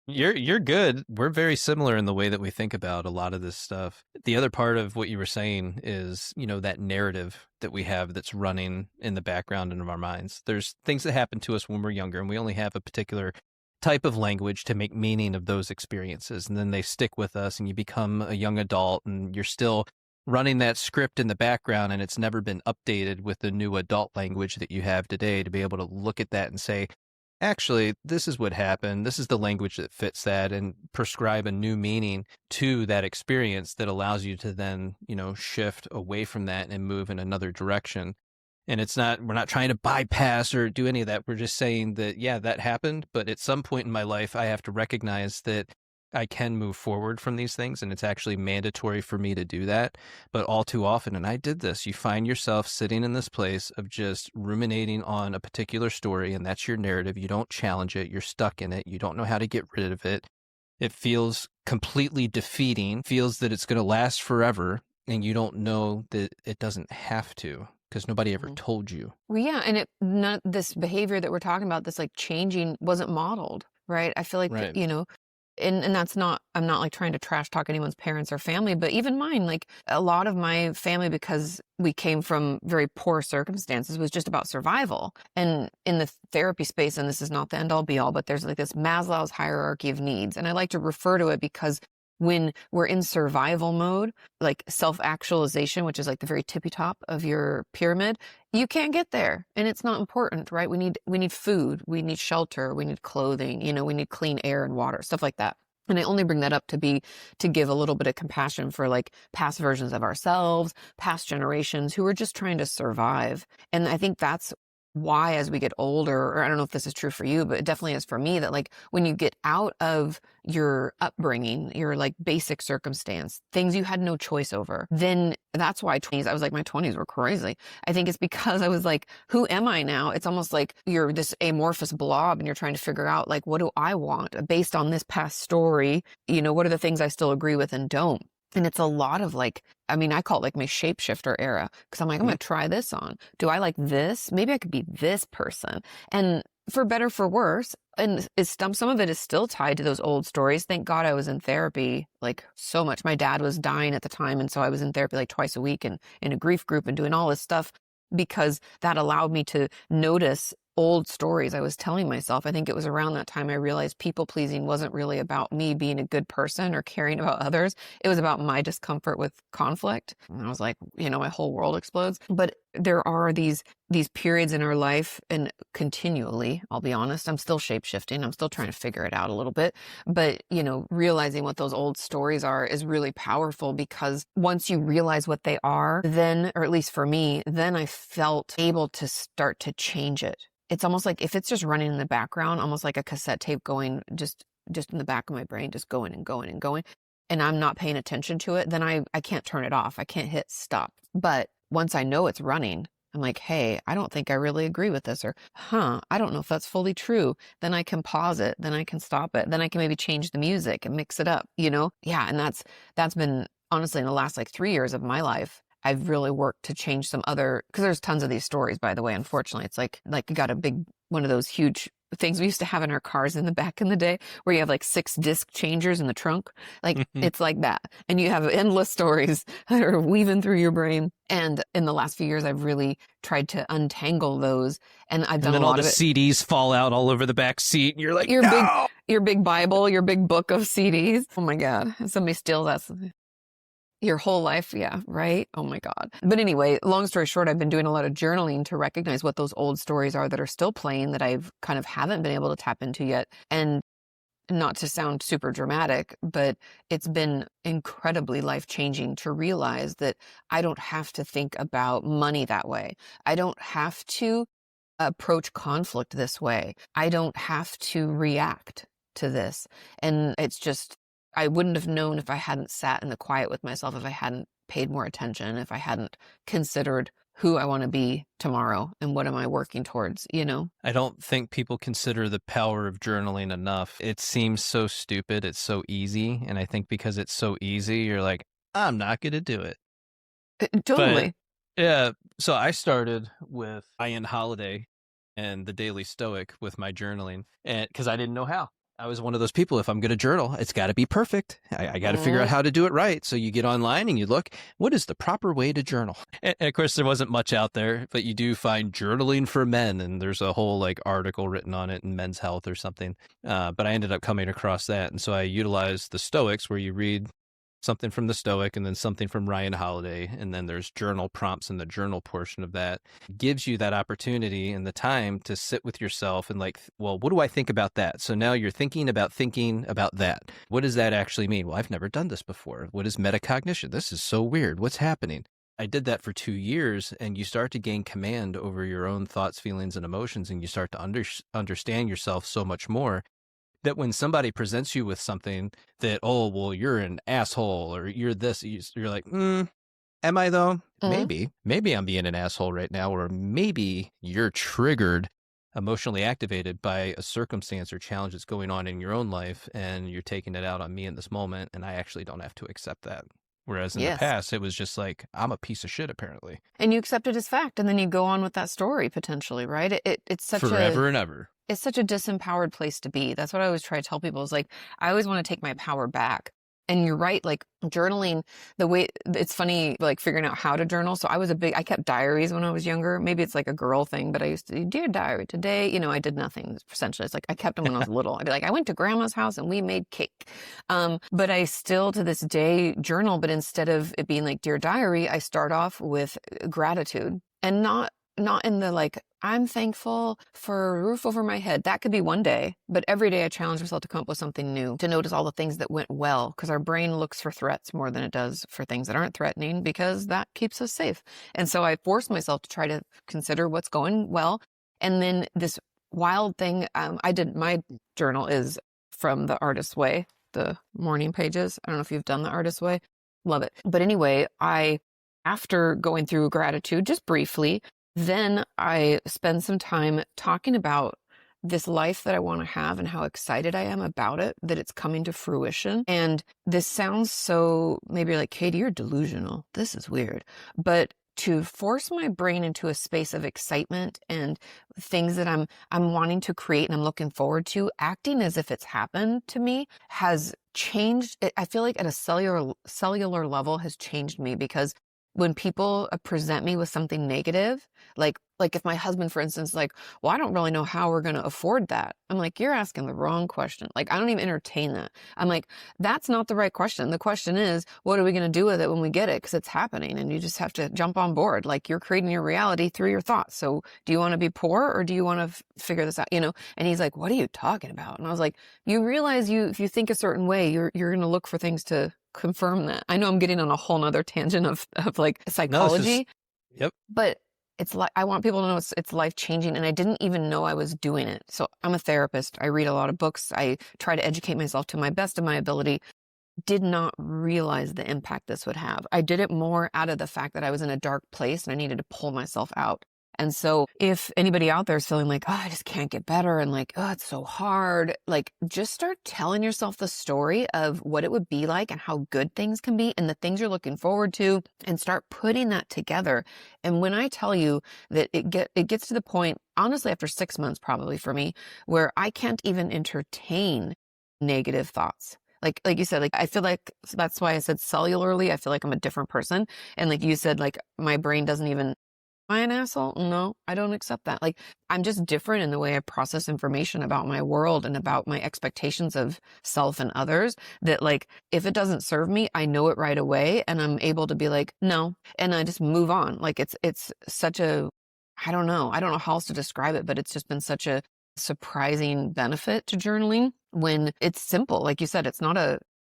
Speaker 1: You're good. We're very similar in the way that we think about a lot of this stuff. The other part of what you were saying is, that narrative that we have that's running in the background of our minds. There's things that happen to us when we're younger, and we only have a particular type of language to make meaning of those experiences. And then they stick with us, and you become a young adult, and you're still running that script in the background, and it's never been updated with the new adult language that you have today to be able to look at that and say, actually, this is what happened. This is the language that fits that, and prescribe a new meaning to that experience that allows you to then, shift away from that and move in another direction. And we're not trying to bypass or do any of that. We're just saying that, yeah, that happened. But at some point in my life, I have to recognize that I can move forward from these things, and it's actually mandatory for me to do that. But all too often, and I did this, you find yourself sitting in this place of just ruminating on a particular story, and that's your narrative. You don't challenge it. You're stuck in it. You don't know how to get rid of it. It feels completely defeating, feels that it's going to last forever, and you don't know that it doesn't have to, because nobody ever told you.
Speaker 2: Well, yeah, and this behavior that we're talking about, this like changing, wasn't modeled, right? I feel like,
Speaker 1: Right.
Speaker 2: And that's not, I'm not like trying to trash talk anyone's parents or family, but even mine, like a lot of my family, because we came from very poor circumstances, was just about survival. And in the therapy space, and this is not the end all be all, but there's like this Maslow's hierarchy of needs. And I like to refer to it because when we're in survival mode, like self-actualization, which is like the very tippy top of your pyramid, you can't get there. And it's not important, right? We need food, we need shelter, we need clothing, we need clean air and water, stuff like that. And I only bring that up to give a little bit of compassion for like past versions of ourselves, past generations who were just trying to survive. And I think that's why, as we get older, or I don't know if this is true for you, but it definitely is for me, that like when you get out of your upbringing, your like basic circumstance, things you had no choice over, then that's why I was like, my 20s were crazy. I think it's because I was like, who am I now? It's almost like you're this amorphous blob and you're trying to figure out like, what do I want based on this past story? What are the things I still agree with and don't? And it's a lot of like, I call it like my shapeshifter era, because I'm like, I'm going to try this on. Do I like this? Maybe I could be this person. And for better, for worse, and some of it is still tied to those old stories. Thank God I was in therapy like so much. My dad was dying at the time. And so I was in therapy like twice a week and in a grief group and doing all this stuff, because that allowed me to notice old stories I was telling myself. I think it was around that time I realized people pleasing wasn't really about me being a good person or caring about others. It was about my discomfort with conflict. And I was like, my whole world explodes. But there are these these periods in our life, and continually, I'll be honest, I'm still shape-shifting. I'm still trying to figure it out a little bit. But, realizing what those old stories are is really powerful, because once you realize what they are, then, or at least for me, then I felt able to start to change it. It's almost like if it's just running in the background, almost like a cassette tape going just in the back of my brain, just going and going and going, and I'm not paying attention to it, then I can't turn it off. I can't hit stop. But once I know it's running, I'm like, hey, I don't think I really agree with this, or, I don't know if that's fully true. Then I can pause it. Then I can stop it. Then I can maybe change the music and mix it up, Yeah. And that's been, honestly, in the last 3 years of my life, I've really worked to change some other, because there's tons of these stories, by the way. Unfortunately, it's like you got a big, one of those huge things we used to have in our cars in the back in the day, where you have 6 disc changers in the trunk. It's like that. And you have endless stories that are weaving through your brain. And in the last few years, I've really tried to untangle those. And I've done a lot of it.
Speaker 1: And then all the CDs fall out all over the back seat. And you're like,
Speaker 2: your big Bible, your big book of CDs. Oh my God. Somebody steals that. Your whole life. Yeah. Right. Oh my God. But anyway, long story short, I've been doing a lot of journaling to recognize what those old stories are that are still playing, that I've kind of haven't been able to tap into yet. And not to sound super dramatic, but it's been incredibly life-changing to realize that I don't have to think about money that way. I don't have to approach conflict this way. I don't have to react to this. And it's just, I wouldn't have known if I hadn't sat in the quiet with myself, if I hadn't paid more attention, if I hadn't considered who I want to be tomorrow and what am I working towards,
Speaker 1: I don't think people consider the power of journaling enough. It seems so stupid. It's so easy. And I think because it's so easy, you're like, I'm not going to do it.
Speaker 2: Totally.
Speaker 1: But, yeah. So I started with Ryan Holiday and the Daily Stoic with my journaling, and because I didn't know how. I was one of those people, if I'm going to journal, it's got to be perfect. I got to figure out how to do it right. So you get online and you look, what is the proper way to journal? And of course, there wasn't much out there, but you do find journaling for men. And there's a whole article written on it in Men's Health or something. But I ended up coming across that. And so I utilized the Stoics, where you read something from the Stoic and then something from Ryan Holiday. And then there's journal prompts in the journal portion of that. It gives you that opportunity and the time to sit with yourself and well, what do I think about that? So now you're thinking about that. What does that actually mean? Well, I've never done this before. What is metacognition? This is so weird. What's happening? I did that for 2 years, and you start to gain command over your own thoughts, feelings, and emotions, and you start to understand yourself so much more, that when somebody presents you with something that, oh, well, you're an asshole or you're this, you're like, am I though? Maybe I'm being an asshole right now, or maybe you're triggered, emotionally activated by a circumstance or challenge that's going on in your own life, and you're taking it out on me in this moment, and I actually don't have to accept that. Whereas in the past, it was just I'm a piece of shit, apparently.
Speaker 2: And you accept it as fact, and then you go on with that story, potentially, right? It's such
Speaker 1: forever and ever.
Speaker 2: It's such a disempowered place to be. That's what I always try to tell people, is I always want to take my power back. And you're right, journaling, the way, it's funny, figuring out how to journal. So I kept diaries when I was younger. Maybe it's a girl thing, but I used to, dear diary, today, I did nothing, essentially. It's I kept them when I was little. I'd be I went to grandma's house and we made cake. But I still, to this day, journal, but instead of it being dear diary, I start off with gratitude, and not in the I'm thankful for a roof over my head. That could be one day, but every day I challenge myself to come up with something new, to notice all the things that went well, because our brain looks for threats more than it does for things that aren't threatening, because that keeps us safe. And so I force myself to try to consider what's going well. And then this wild thing, my journal is from The Artist's Way, the morning pages. I don't know if you've done The Artist's Way. Love it. But anyway, after going through gratitude, just briefly, then I spend some time talking about this life that I want to have and how excited I am about it, that it's coming to fruition. And this sounds so, maybe Katie, you're delusional. This is weird. But to force my brain into a space of excitement and things that I'm wanting to create and I'm looking forward to, acting as if it's happened to me, has changed. I feel at a cellular level has changed me, because when people present me with something negative, like if my husband, for instance, like, well, I don't really know how we're going to afford that. I'm like, you're asking the wrong question. Like, I don't even entertain that. I'm like, that's not the right question. The question is, what are we going to do with it when we get it? Because it's happening and you just have to jump on board. Like, you're creating your reality through your thoughts. So do you want to be poor or do you want to figure this out? And he's like, what are you talking about? And I was like, you realize if you think a certain way, you're going to look for things to confirm that. I know I'm getting on a whole nother tangent of like psychology.
Speaker 1: Yep.
Speaker 2: But it's like, I want people to know it's life changing, and I didn't even know I was doing it. So I'm a therapist. I read a lot of books. I try to educate myself to my best of my ability. Did not realize the impact this would have. I did it more out of the fact that I was in a dark place and I needed to pull myself out. And so if anybody out there is feeling like, oh, I just can't get better, and like, oh, it's so hard, like, just start telling yourself the story of what it would be like and how good things can be and the things you're looking forward to, and start putting that together. And when I tell you that it gets to the point, honestly, after 6 months probably for me, where I can't even entertain negative thoughts. Like you said, like, I feel like that's why I said cellularly, I feel like I'm a different person. And like you said, like, my brain doesn't even, am I an asshole? No, I don't accept that. Like, I'm just different in the way I process information about my world and about my expectations of self and others, that like, if it doesn't serve me, I know it right away. And I'm able to be like, no. And I just move on. Like, it's such a, I don't know how else to describe it, but it's just been such a surprising benefit to journaling when it's simple. Like you said,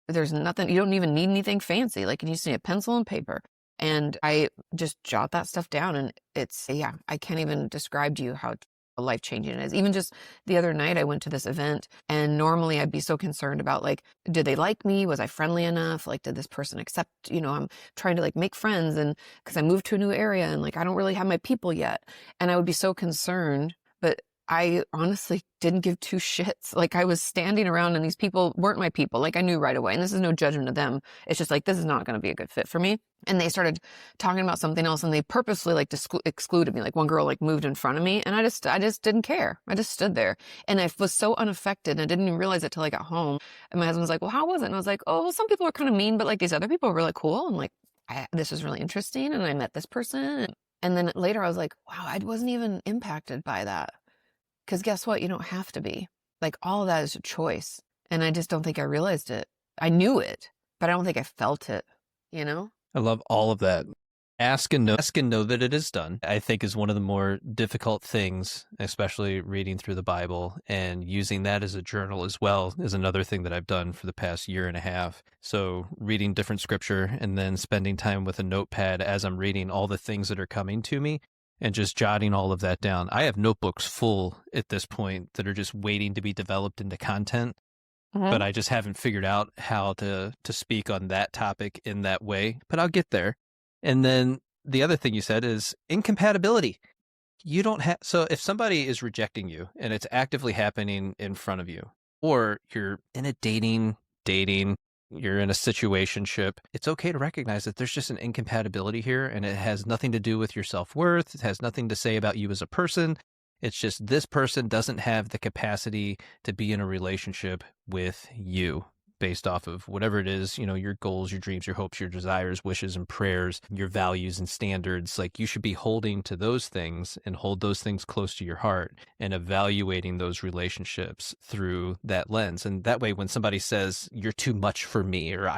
Speaker 2: there's nothing, you don't even need anything fancy. Like, you just need a pencil and paper. And I just jot that stuff down, and I can't even describe to you how life-changing it is. Even just the other night, I went to this event, and normally I'd be so concerned about, like, did they like me? Was I friendly enough? Like, did this person accept, I'm trying to like make friends, and because I moved to a new area and like, I don't really have my people yet. And I would be so concerned, but I honestly didn't give two shits. Like, I was standing around and these people weren't my people. Like, I knew right away, and this is no judgment of them. It's just like, this is not going to be a good fit for me. And they started talking about something else, and they purposely like excluded me. Like, one girl like moved in front of me, and I just didn't care. I just stood there, and I was so unaffected, and I didn't even realize it till I got home. And my husband was like, well, how was it? And I was like, oh, well, some people are kind of mean, but like, these other people are really cool. And like, this was really interesting. And I met this person. And then later I was like, wow, I wasn't even impacted by that. Because guess what? You don't have to be. Like, all of that is a choice. And I just don't think I realized it. I knew it, but I don't think I felt it,
Speaker 1: I love all of that. Ask and know that it is done, I think, is one of the more difficult things, especially reading through the Bible, and using that as a journal as well is another thing that I've done for the past year and a half. So reading different scripture and then spending time with a notepad as I'm reading all the things that are coming to me, and just jotting all of that down. I have notebooks full at this point that are just waiting to be developed into content, but I just haven't figured out how to speak on that topic in that way, but I'll get there. And then the other thing you said is incompatibility. You don't have, so if somebody is rejecting you and it's actively happening in front of you, or you're in a dating, you're in a situationship, it's okay to recognize that there's just an incompatibility here, and it has nothing to do with your self-worth. It has nothing to say about you as a person. It's just this person doesn't have the capacity to be in a relationship with you based off of whatever it is, your goals, your dreams, your hopes, your desires, wishes, and prayers, your values and standards. Like, you should be holding to those things and hold those things close to your heart and evaluating those relationships through that lens. And that way, when somebody says, you're too much for me, or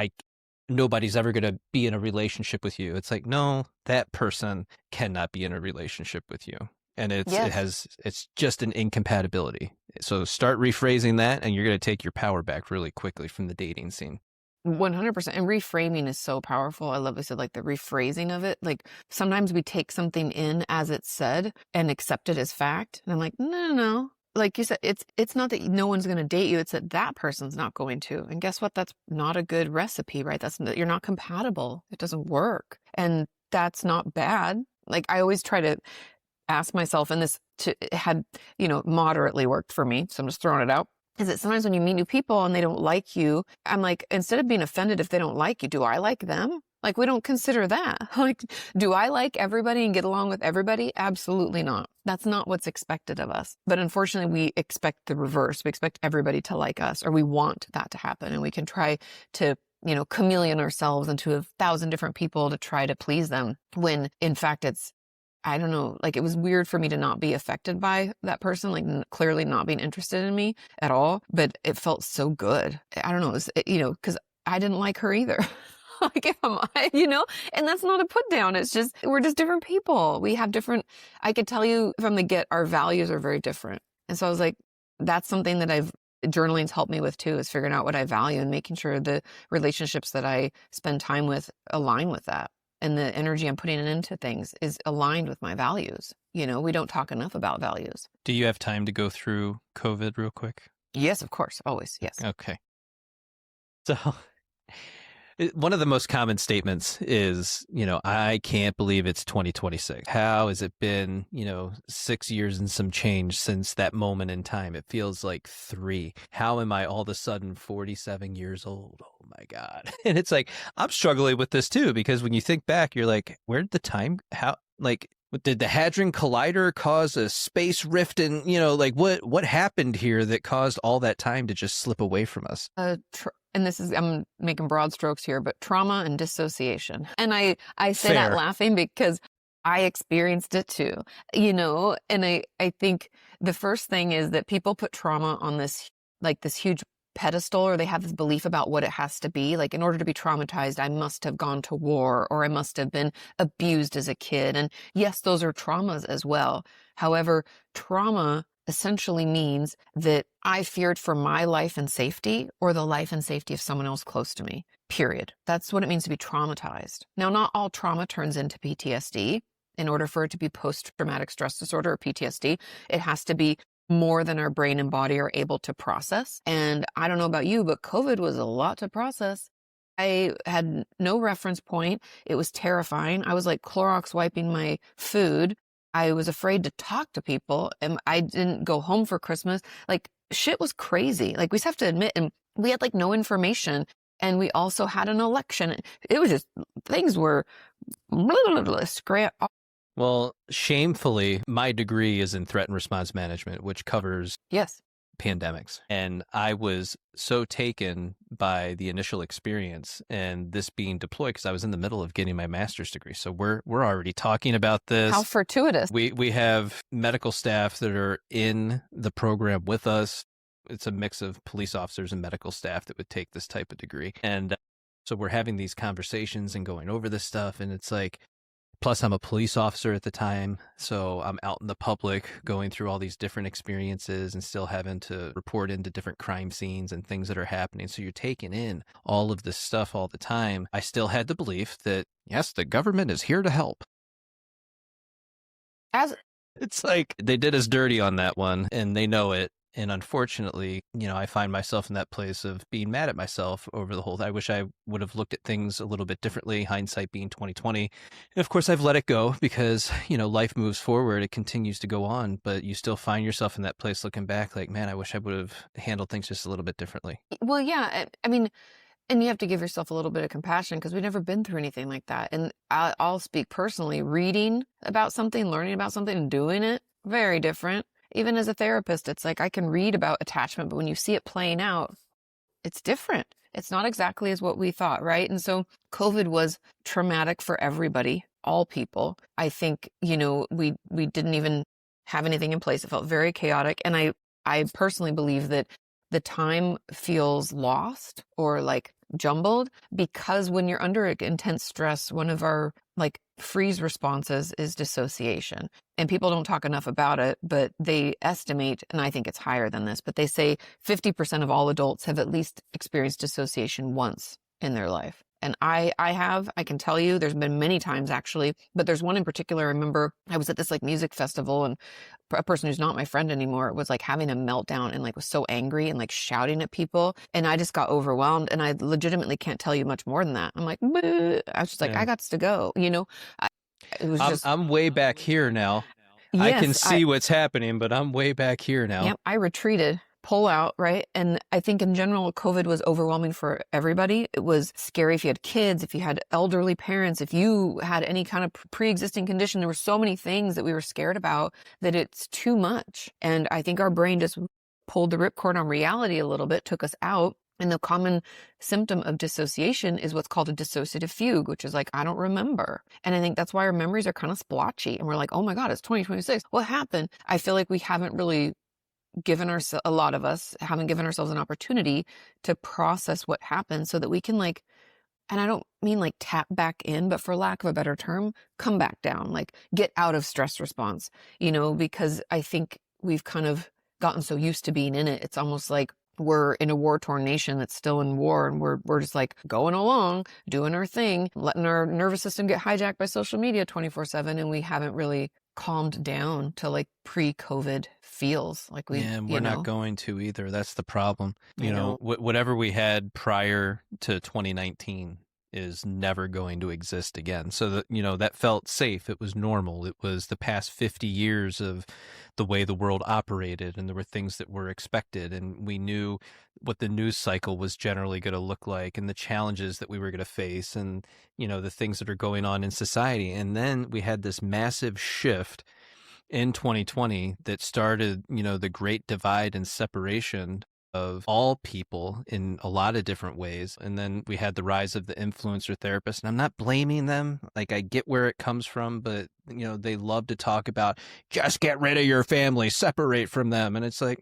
Speaker 1: nobody's ever going to be in a relationship with you, it's like, no, that person cannot be in a relationship with you. And it's just an incompatibility. So start rephrasing that, and you're going to take your power back really quickly from the dating scene.
Speaker 2: 100%. And reframing is so powerful. I love, like the rephrasing of it. Like, sometimes we take something in as it's said and accept it as fact. And I'm like, no. Like you said, it's not that no one's going to date you. It's that person's not going to. And guess what? That's not a good recipe, right? You're not compatible. It doesn't work. And that's not bad. Like, I always try to ask myself, and this had, moderately worked for me, so I'm just throwing it out, is that sometimes when you meet new people and they don't like you, I'm like, instead of being offended if they don't like you, do I like them? Like, we don't consider that. Like, do I like everybody and get along with everybody? Absolutely not. That's not what's expected of us. But unfortunately, we expect the reverse. We expect everybody to like us, or we want that to happen. And we can try to chameleon ourselves into 1,000 different people to try to please them, when in fact I don't know, like, it was weird for me to not be affected by that person, like clearly not being interested in me at all, but it felt so good. I don't know, because I didn't like her either. Like, if and that's not a put down. It's just, we're just different people. We have different, I could tell you from the get, our values are very different. And so I was like, that's something that journaling's helped me with too, is figuring out what I value and making sure the relationships that I spend time with align with that. And the energy I'm putting into things is aligned with my values. We don't talk enough about values.
Speaker 1: Do you have time to go through COVID real quick?
Speaker 2: Yes, of course. Always. Yes.
Speaker 1: Okay. So one of the most common statements is, I can't believe it's 2026. How has it been, 6 years and some change since that moment in time? It feels like 3. How am I all of a sudden 47 years old? Oh my God. And it's like, I'm struggling with this too, because when you think back, you're like, where did the time, did the Hadron Collider cause a space rift? And, what happened here that caused all that time to just slip away from us?
Speaker 2: And I'm making broad strokes here, but trauma and dissociation. And I say
Speaker 1: Fair.
Speaker 2: that laughing because I experienced it too, and I think the first thing is that people put trauma on this huge pedestal, or they have this belief about what it has to be. Like, in order to be traumatized, I must have gone to war, or I must have been abused as a kid. And yes, those are traumas as well. However, trauma essentially means that I feared for my life and safety, or the life and safety of someone else close to me, period. That's what it means to be traumatized. Now, not all trauma turns into PTSD. In order for it to be post-traumatic stress disorder, or PTSD, it has to be more than our brain and body are able to process. And I don't know about you, but COVID was a lot to process. I had no reference point. It was terrifying. I was like Clorox wiping my food. I was afraid to talk to people, and I didn't go home for Christmas. Like, shit was crazy. Like, we just have to admit, and we had no information, and we also had an election. It was just, things were
Speaker 1: Well, shamefully, my degree is in threat and response management, which covers pandemics. And I was so taken by the initial experience and this being deployed, because I was in the middle of getting my master's degree. So we're already talking about this.
Speaker 2: How fortuitous.
Speaker 1: We have medical staff that are in the program with us. It's a mix of police officers and medical staff that would take this type of degree. And so we're having these conversations and going over this stuff. And it's like, plus, I'm a police officer at the time, so I'm out in the public going through all these different experiences and still having to report into different crime scenes and things that are happening. So you're taking in all of this stuff all the time. I still had the belief that, yes, the government is here to help. It's like they did us dirty on that one, and they know it. And unfortunately, I find myself in that place of being mad at myself over the whole thing. I wish I would have looked at things a little bit differently, hindsight being 2020. And of course, I've let it go because, life moves forward. It continues to go on, but you still find yourself in that place looking back like, man, I wish I would have handled things just a little bit differently.
Speaker 2: Well, yeah. I mean, and you have to give yourself a little bit of compassion, because we've never been through anything like that. And I'll speak personally, reading about something, learning about something, and doing it, very different. Even as a therapist, it's like I can read about attachment, but when you see it playing out, it's different. It's not exactly as what we thought, right? And so COVID was traumatic for everybody, all people. I think, we didn't even have anything in place. It felt very chaotic. And I personally believe that the time feels lost or jumbled, because when you're under intense stress, one of our freeze responses is dissociation. And people don't talk enough about it, but they estimate, and I think it's higher than this, but they say 50% of all adults have at least experienced dissociation once in their life. And I can tell you, there's been many times actually, but there's one in particular. I remember I was at this music festival, and a person who's not my friend anymore was having a meltdown and was so angry and shouting at people. And I just got overwhelmed, and I legitimately can't tell you much more than that. I'm like, bleh. I was just I got to go, it was
Speaker 1: I'm way back here now.
Speaker 2: Yes,
Speaker 1: I can see what's happening, but I'm way back here now.
Speaker 2: Yep, I retreated. Pull out, right? And I think in general, COVID was overwhelming for everybody. It was scary if you had kids, if you had elderly parents, if you had any kind of pre-existing condition. There were so many things that we were scared about that it's too much. And I think our brain just pulled the ripcord on reality a little bit, took us out. And the common symptom of dissociation is what's called a dissociative fugue, which is like, I don't remember. And I think that's why our memories are kind of splotchy. And we're like, oh my God, it's 2026. What happened? I feel like we haven't really given ourselves, a lot of us haven't given ourselves an opportunity to process what happened so that we can like, and I don't mean like tap back in, but for lack of a better term, come back down, like get out of stress response, because I think we've kind of gotten so used to being in it. It's almost like we're in a war-torn nation that's still in war, and we're just like going along, doing our thing, letting our nervous system get hijacked by social media 24/7, and we haven't really calmed down to like pre-COVID feels like we.
Speaker 1: Yeah, and we're not going to either. That's the problem.
Speaker 2: I know.
Speaker 1: Whatever we had prior to 2019 is never going to exist again. So that, that felt safe. It was normal. It was the past 50 years of the way the world operated, and there were things that were expected, and we knew what the news cycle was generally going to look like, and the challenges that we were going to face, and the things that are going on in society. And then we had this massive shift in 2020 that started, the great divide and separation of all people in a lot of different ways. And then we had the rise of the influencer therapists, and I'm not blaming them. Like, I get where it comes from, but they love to talk about just get rid of your family, separate from them. And it's like,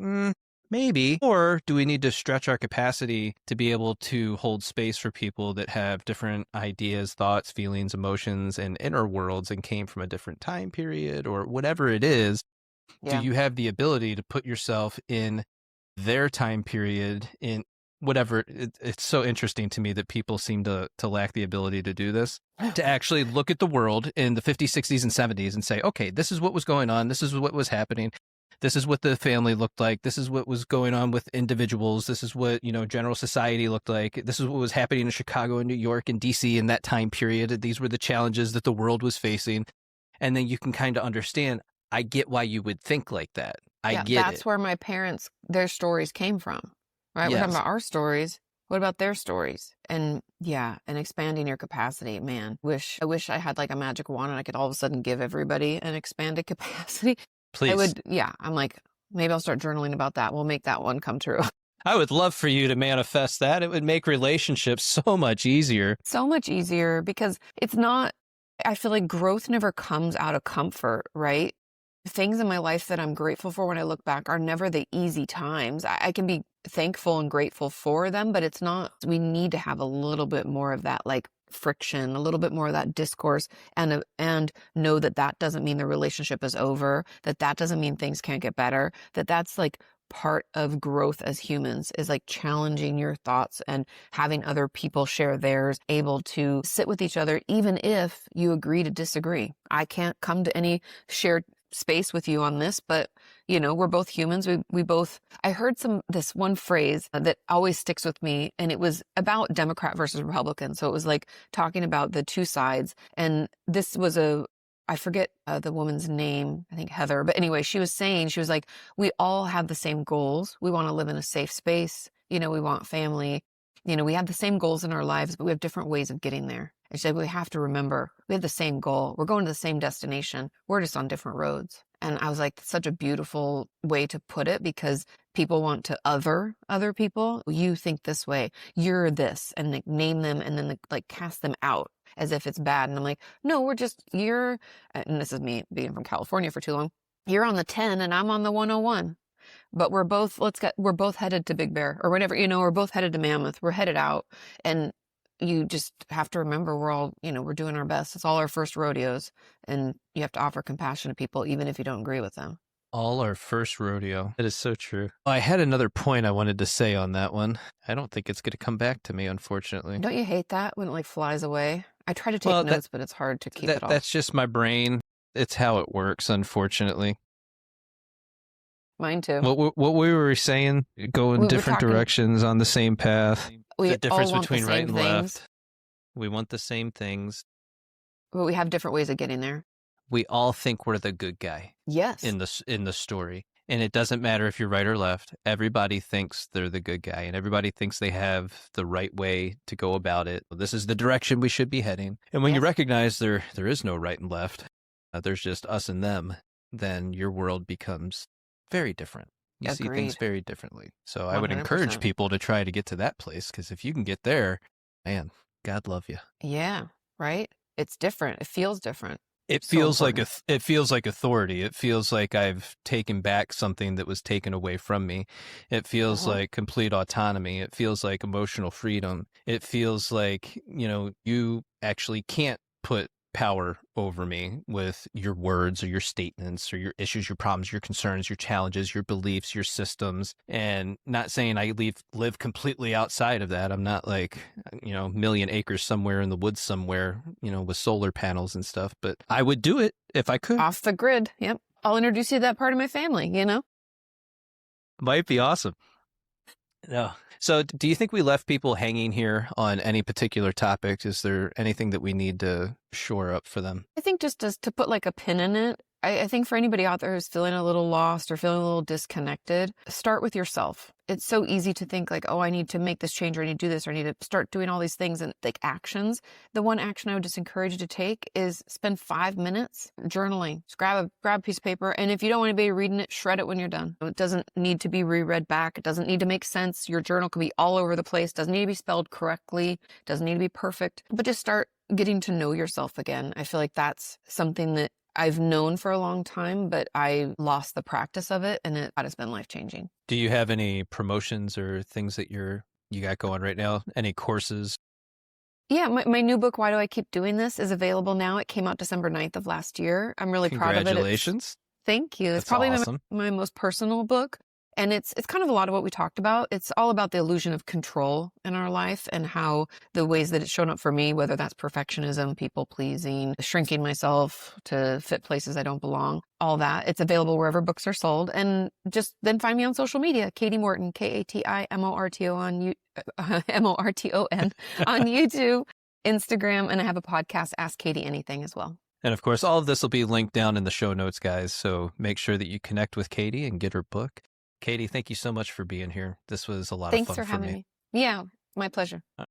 Speaker 1: maybe. Or do we need to stretch our capacity to be able to hold space for people that have different ideas, thoughts, feelings, emotions, and inner worlds, and came from a different time period, or whatever it is?
Speaker 2: Yeah.
Speaker 1: Do you have the ability to put yourself in their time period, in whatever? It's so interesting to me that people seem to lack the ability to do this, to actually look at the world in the 50s, 60s, and 70s and say, okay, this is what was going on. This is what was happening. This is what the family looked like. This is what was going on with individuals. This is what, general society looked like. This is what was happening in Chicago and New York and DC in that time period. These were the challenges that the world was facing. And then you can kind of understand, I get why you would think like that. I get it.
Speaker 2: That's where my parents, their stories came from, right?
Speaker 1: Yes.
Speaker 2: We're talking about our stories. What about their stories? And and expanding your capacity, man. I wish I had like a magic wand and I could all of a sudden give everybody an expanded capacity.
Speaker 1: Please.
Speaker 2: I would, I'm like, maybe I'll start journaling about that. We'll make that one come true.
Speaker 1: I would love for you to manifest that. It would make relationships so much easier.
Speaker 2: So much easier, because it's not, I feel like growth never comes out of comfort, right? Things in my life that I'm grateful for when I look back are never the easy times. I can be thankful and grateful for them, but it's not, we need to have a little bit more of that like friction, a little bit more of that discourse, and know that doesn't mean the relationship is over, that doesn't mean things can't get better, that's like part of growth as humans, is like challenging your thoughts and having other people share theirs, able to sit with each other, even if you agree to disagree. I can't come to any shared space with you on this, but we're both humans. We both, I heard this one phrase that always sticks with me, and it was about Democrat versus Republican. So it was like talking about the two sides. And this was I forget the woman's name, I think Heather, but anyway, she was like, we all have the same goals. We want to live in a safe space. We want family. We have the same goals in our lives, but we have different ways of getting there. And she said, we have to remember, we have the same goal. We're going to the same destination. We're just on different roads. And I was like, such a beautiful way to put it, because people want to other people. You think this way, you're this, and like name them, and then like cast them out as if it's bad. And I'm like, no, and this is me being from California for too long. You're on the 10 and I'm on the 101. But we're both headed to Big Bear or whatever, we're both headed to Mammoth. We're headed out. And you just have to remember, we're all, we're doing our best. It's all our first rodeos, and you have to offer compassion to people, even if you don't agree with them.
Speaker 1: All our first rodeo. That is so true. I had another point I wanted to say on that one. I don't think it's going to come back to me, unfortunately.
Speaker 2: Don't you hate that when it like flies away? I try to take notes, but it's hard to keep it all.
Speaker 1: That's just my brain. It's how it works, unfortunately.
Speaker 2: Mine too.
Speaker 1: What we were saying, go in different directions on the same path. The difference between right and left. We want the same things.
Speaker 2: But we have different ways of getting there.
Speaker 1: We all think we're the good guy.
Speaker 2: Yes.
Speaker 1: In the story. And it doesn't matter if you're right or left. Everybody thinks they're the good guy, and everybody thinks they have the right way to go about it. This is the direction we should be heading. And when you recognize there is no right and left, there's just us and them, then your world becomes very different. You see things
Speaker 2: Agreed.
Speaker 1: very differently. So I would encourage
Speaker 2: 100%.
Speaker 1: people to try to get to that place, because if you can get there, man, God love you.
Speaker 2: Yeah, right? It's different. It feels different.
Speaker 1: It
Speaker 2: So
Speaker 1: feels like
Speaker 2: important.
Speaker 1: it feels like authority. It feels like I've taken back something that was taken away from me. It feels like complete autonomy. It feels like emotional freedom. It feels like, you actually can't put power over me with your words or your statements or your issues, your problems, your concerns, your challenges, your beliefs, your systems. And not saying I live completely outside of that. I'm not like, million acres somewhere in the woods somewhere, with solar panels and stuff, but I would do it if I could.
Speaker 2: Off the grid. Yep. I'll introduce you to that part of my family,
Speaker 1: Might be awesome. No. So do you think we left people hanging here on any particular topic? Is there anything that we need to shore up for them?
Speaker 2: I think just to put like a pin in it, I think for anybody out there who's feeling a little lost or feeling a little disconnected, start with yourself. It's so easy to think like, oh, I need to make this change, or I need to do this, or I need to start doing all these things and like actions. The one action I would just encourage you to take is spend 5 minutes journaling. Just grab a piece of paper. And if you don't want anybody reading it, shred it when you're done. It doesn't need to be reread back. It doesn't need to make sense. Your journal can be all over the place. Doesn't need to be spelled correctly. Doesn't need to be perfect, but just start getting to know yourself again. I feel like that's something that I've known for a long time, but I lost the practice of it, and it has been life-changing.
Speaker 1: Do you have any promotions or things that you got going right now? Any courses?
Speaker 2: Yeah, my new book, Why Do I Keep Doing This, is available now. It came out December 9th of last year. I'm really proud of it.
Speaker 1: Congratulations.
Speaker 2: Thank you. It's
Speaker 1: That's
Speaker 2: probably
Speaker 1: awesome.
Speaker 2: my most personal book. And it's kind of a lot of what we talked about. It's all about the illusion of control in our life and how the ways that it's shown up for me, whether that's perfectionism, people pleasing, shrinking myself to fit places I don't belong, all that. It's available wherever books are sold. And just then find me on social media, Kati Morton, KATIMORTO on MORTON on YouTube, Instagram, and I have a podcast, Ask Kati Anything, as well.
Speaker 1: And of course, all of this will be linked down in the show notes, guys. So make sure that you connect with Kati and get her book. Kati, thank you so much for being here. This was a lot of fun for me.
Speaker 2: Thanks for having me. Yeah, my pleasure.